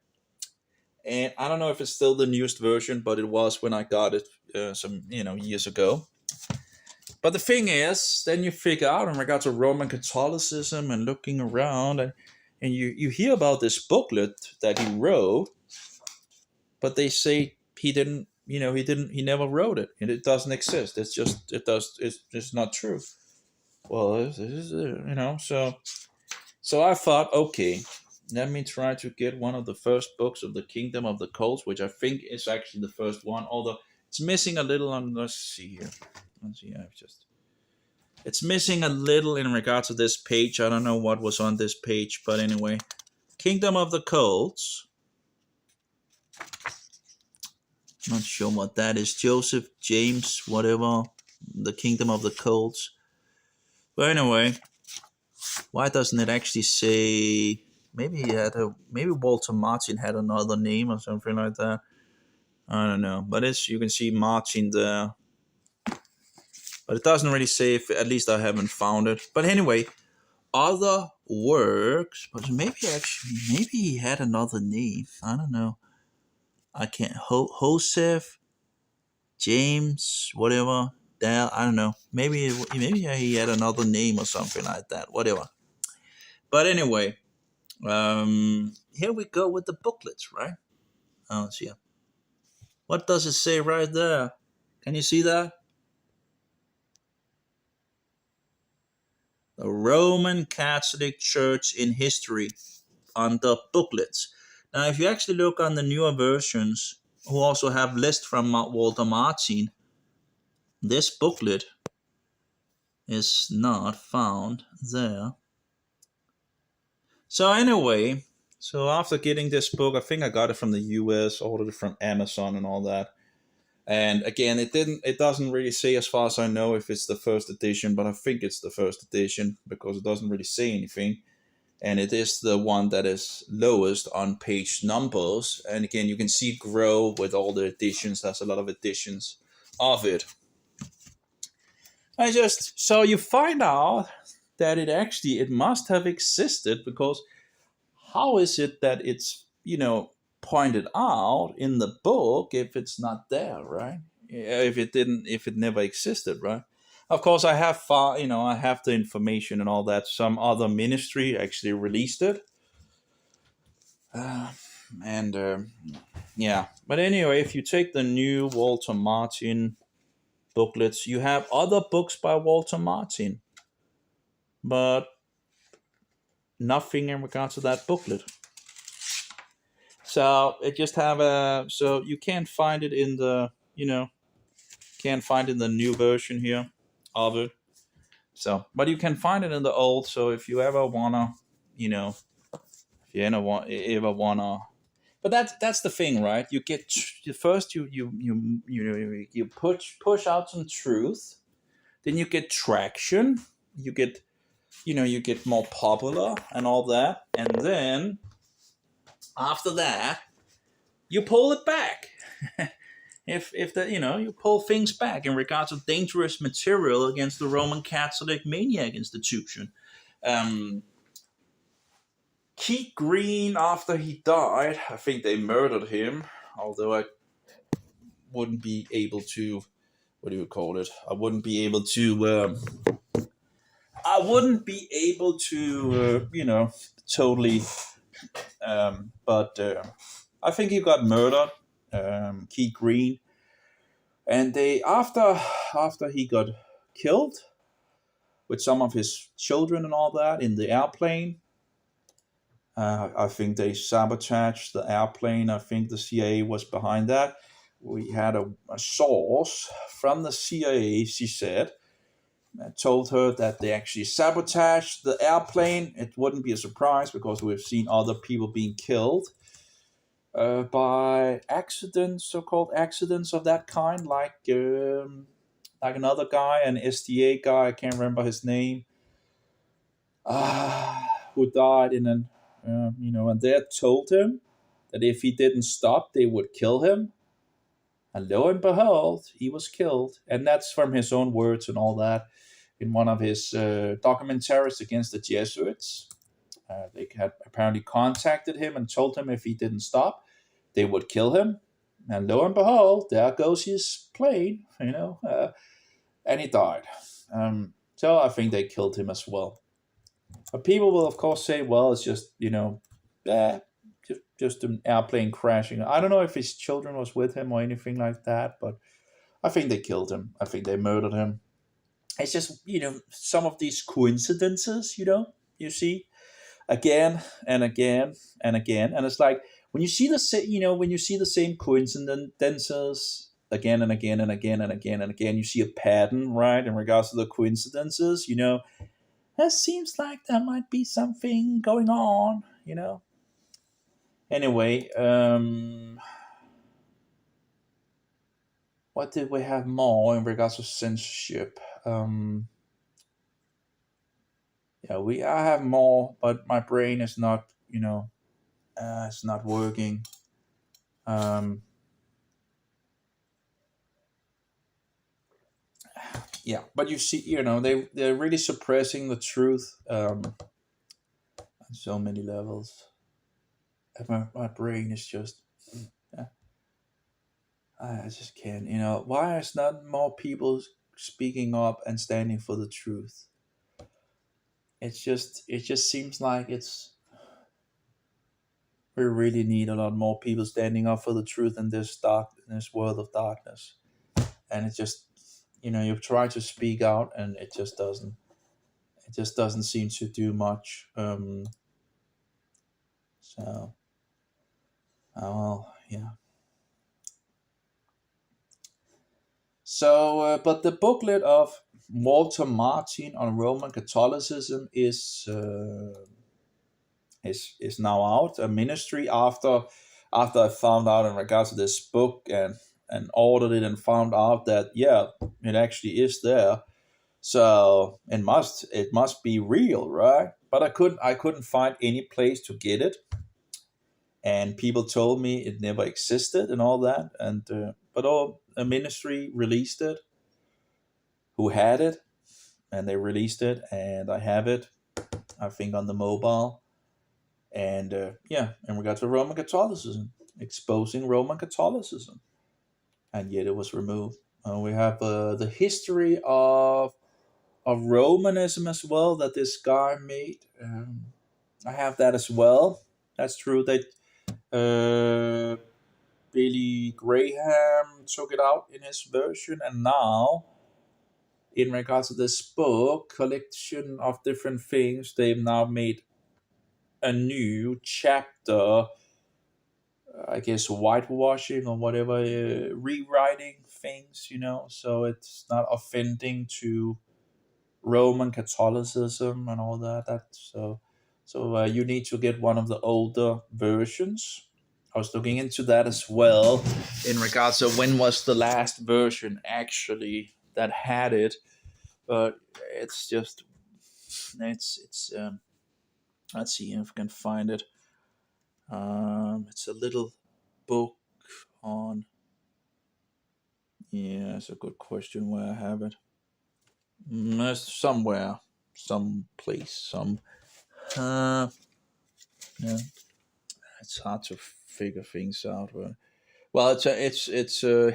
And I don't know if it's still the newest version, but it was when I got it some years ago. But the thing is, then you figure out in regards to Roman Catholicism and looking around, and you hear about this booklet that he wrote, but they say he never wrote it, and it doesn't exist. It's just not true. Well, so I thought, okay, let me try to get one of the first books of the Kingdom of the Cults, which I think is actually the first one, although it's missing a little on, let's see here. It's missing a little in regards to this page. I don't know what was on this page, but anyway, Kingdom of the Cults. Not sure what that is. Joseph, James, whatever. The Kingdom of the Cults. But anyway, why doesn't it actually say? Maybe Walter Martin had another name or something like that. I don't know. But you can see Martin there. But it doesn't really say, if at least I haven't found it. But anyway, other works. But maybe he had another name. I don't know. I can't. Joseph, James, whatever. Dale, I don't know. Maybe he had another name or something like that. Whatever. But anyway, here we go with the booklets, right? Oh, see. What does it say right there? Can you see that? The Roman Catholic Church in History under booklets. Now, if you actually look on the newer versions, who also have lists from Walter Martin, this booklet is not found there. So anyway, after getting this book, I think I got it from the US, ordered it from Amazon and all that. And again, it doesn't really say, as far as I know, if it's the first edition, but I think it's the first edition because it doesn't really say anything. And it is the one that is lowest on page numbers. And again, you can see grow with all the editions. There's a lot of editions of it. So you find out that it must have existed, because how is it that it's, pointed out in the book if it's not there, right? If it never existed, right? Of course, I have I have the information and all that. Some other ministry actually released it, uh, and yeah. But anyway, if you take the new Walter Martin booklets, you have other books by Walter Martin, but nothing in regards to that booklet. So it just have a so you can't find it in the can't find it in the new version here of it. So, but you can find it in the old. So if you ever wanna, you know, if you ever wanna, but that's the thing, right? You get first you push out some truth, then you get traction, you get you get more popular and all that, and then after that you pull it back. If the you pull things back in regards to dangerous material against the Roman Catholic Maniac Institution. Um, Keith Green, after he died, I think they murdered him. Although I wouldn't be able to, what do you call it? I wouldn't be able to. I wouldn't be able to, totally. But I think he got murdered. Keith Green, and they after he got killed with some of his children and all that in the airplane. I think they sabotaged the airplane. I think the CIA was behind that. We had a source from the CIA, she said, told her that they actually sabotaged the airplane. It wouldn't be a surprise because we've seen other people being killed by accidents, so-called accidents of that kind, like another guy, an SDA guy, I can't remember his name, who died in an, and they told him that if he didn't stop, they would kill him. And lo and behold, he was killed. And that's from his own words and all that in one of his documentaries against the Jesuits. They had apparently contacted him and told him if he didn't stop, they would kill him. And lo and behold, there goes his plane, and he died. So I think they killed him as well. But people will, of course, say, well, it's just, just an airplane crashing. I don't know if his children was with him or anything like that, but I think they killed him. I think they murdered him. It's just, some of these coincidences, you see again and again and again. And it's like when you see when you see the same coincidences again and again and again and again and again, you see a pattern, right? In regards to the coincidences, it seems like there might be something going on, Anyway, what did we have more in regards to censorship? I have more, but my brain is not, it's not working. Yeah, but you see, they're really suppressing the truth on so many levels. And my brain is just, yeah, I just can't. Why is not more people speaking up and standing for the truth? It just seems like we really need a lot more people standing up for the truth in this world of darkness. And it just, you try to speak out and it just doesn't seem to do much. So, well, yeah. So, but the booklet of Walter Martin on Roman Catholicism is now out. A ministry after I found out in regards to this book and ordered it and found out that it actually is there. So it must be real, right? But I couldn't find any place to get it, and people told me it never existed and all that. And but a ministry released it, who had it, and they released it, and I have it. I think on the mobile, and in regards to Roman Catholicism, exposing Roman Catholicism, and yet it was removed. We have the history of of Romanism as well that this guy made. I have that as well. That's true. That Billy Graham took it out in his version, and now, in regards to this book collection of different things, they've now made a new chapter. I guess whitewashing or whatever, rewriting things, so it's not offending to Roman Catholicism and all that. So you need to get one of the older versions. I was looking into that as well in regards to when was the last version actually that had it, but it's just it's let's see if I can find it. It's a little book on. Yeah, it's a good question where I have it. It's somewhere, some place, some. Uh, yeah, it's hard to figure things out. Well, it's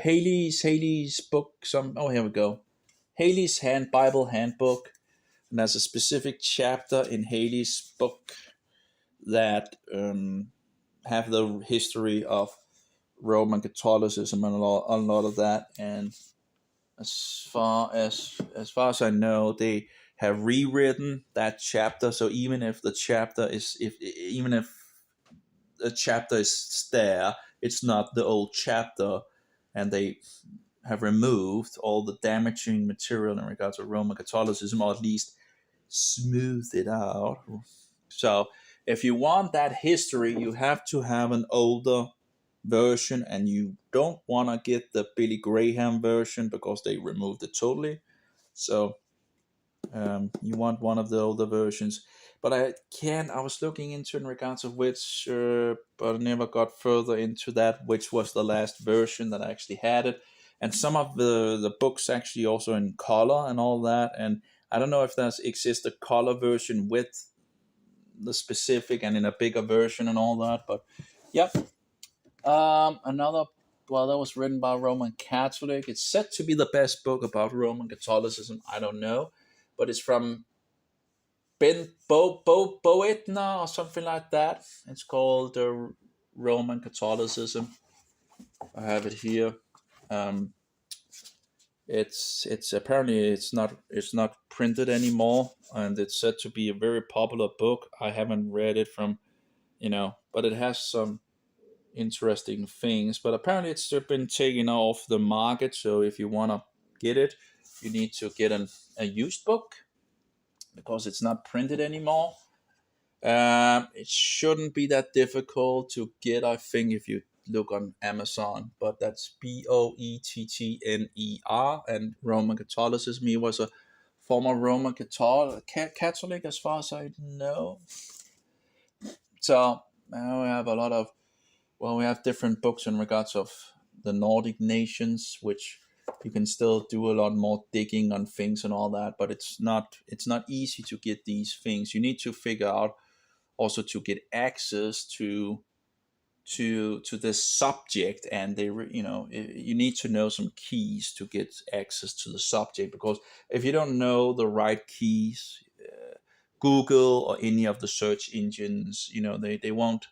Haley's book. Here we go. Haley's Bible Handbook, and there's a specific chapter in Haley's book that have the history of Roman Catholicism and a lot of that. And as far as I know, they have rewritten that chapter. So even if the chapter is if even if the chapter is there, it's not the old chapter, and they have removed all the damaging material in regards to Roman Catholicism, or at least smoothed it out. So if you want that history, you have to have an older version, and you don't want to get the Billy Graham version because they removed it totally. So you want one of the older versions. But I was looking into in regards of which, but I never got further into that, which was the last version that actually had it. And some of the books actually also in color and all that. And I don't know if there's exists a color version with the specific and in a bigger version and all that. But yep. Another, well, that was written by a Roman Catholic. It's said to be the best book about Roman Catholicism. I don't know, but it's from Boetna or something like that. It's called Roman Catholicism. I have it here. Um, it's apparently it's not printed anymore, and it's said to be a very popular book. I haven't read it but it has some interesting things. But apparently, it's been taken off the market. So if you want to get it, you need to get a used book because it's not printed anymore. It shouldn't be that difficult to get, I think, if you look on Amazon. But that's Boettner, and Roman Catholicism. He was a former Roman Catholic, as far as I know. So now we have a lot of we have different books in regards of the Nordic nations, which you can still do a lot more digging on things and all that, but it's not easy to get these things. You need to figure out also to get access to this subject, and you need to know some keys to get access to the subject, because if you don't know the right keys, Google or any of the search engines, they won't.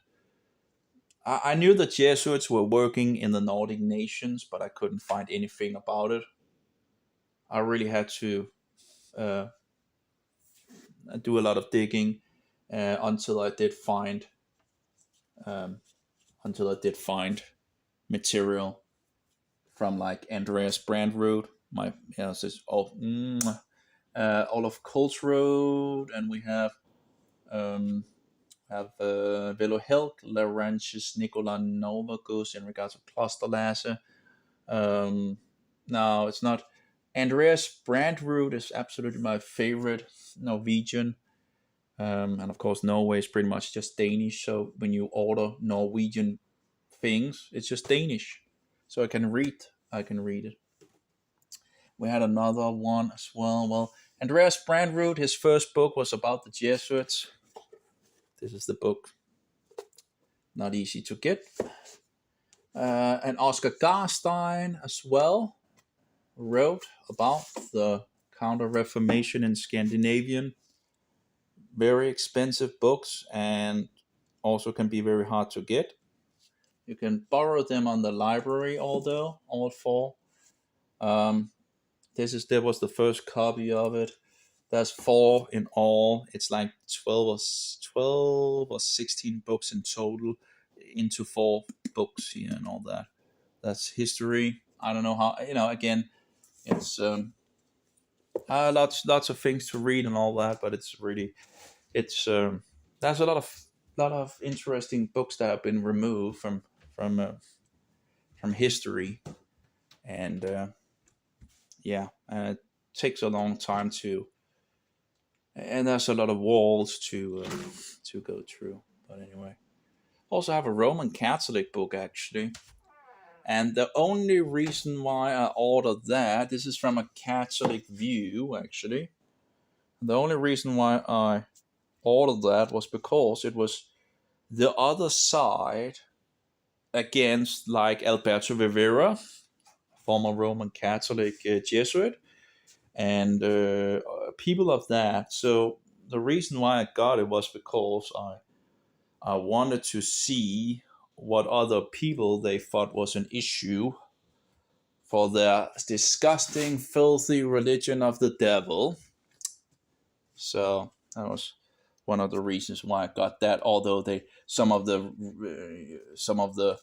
I knew the Jesuits were working in the Nordic nations, but I couldn't find anything about it. I really had to uh, do a lot of digging until I did find um, material from like Andreas Brandrud, Olaf Kolsrud, and we have Velo Helk, Laurentius Nicola Novagos in regards to Klosterlasse. No, it's not. Andreas Brandrud is absolutely my favorite Norwegian. And of course, Norway is pretty much just Danish. So when you order Norwegian things, it's just Danish. So I can read it. We had another one as well. Well, Andreas Brandrud, his first book was about the Jesuits. This is the book. Not easy to get. And Oscar Garstein as well wrote about the Counter Reformation in Scandinavian. Very expensive books and also can be very hard to get. You can borrow them on the library, although all four. Um, there was the first copy of it. There's four in all. It's like 12 or 16 books in total into four books here and all that. That's history. I don't know how, again, it's lots of things to read and all that, but it's there's a lot of interesting books that have been removed from uh, from history, and it takes a long time to, and there's a lot of walls to go through. But anyway, also have a Roman Catholic book actually, and the only reason why I ordered that, this is from a Catholic view actually. The only reason why I ordered that was because it was the other side against like Alberto Rivera, former Roman Catholic Jesuit, and people of that. So the reason why I got it was because I wanted to see what other people they thought was an issue for their disgusting, filthy religion of the devil. So that was one of the reasons why I got that. Although some of the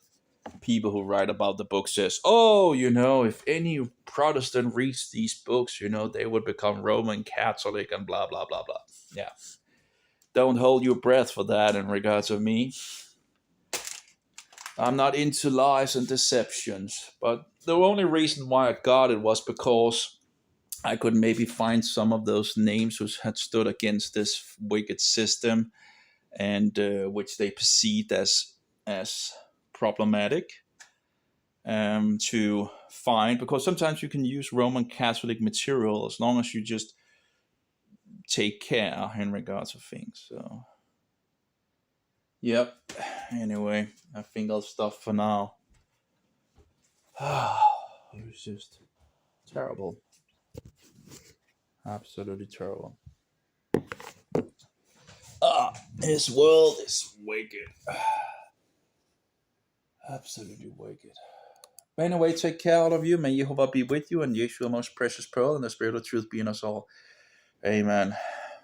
people who write about the book says, oh, if any Protestant reads these books, they would become Roman Catholic and blah blah blah blah. Yeah, don't hold your breath for that in regards of me. I'm not into lies and deceptions, but the only reason why I got it was because I could maybe find some of those names who had stood against this wicked system, and which they perceived as problematic, to find, because sometimes you can use Roman Catholic material as long as you just take care in regards of things. So, yep. Anyway, I think I'll stop for now. It was just terrible. Absolutely terrible. This world is wicked. Absolutely wicked. But anyway, take care, all of you. May Jehovah be with you, and Yeshua, most precious pearl, and the spirit of truth be in us all. Amen.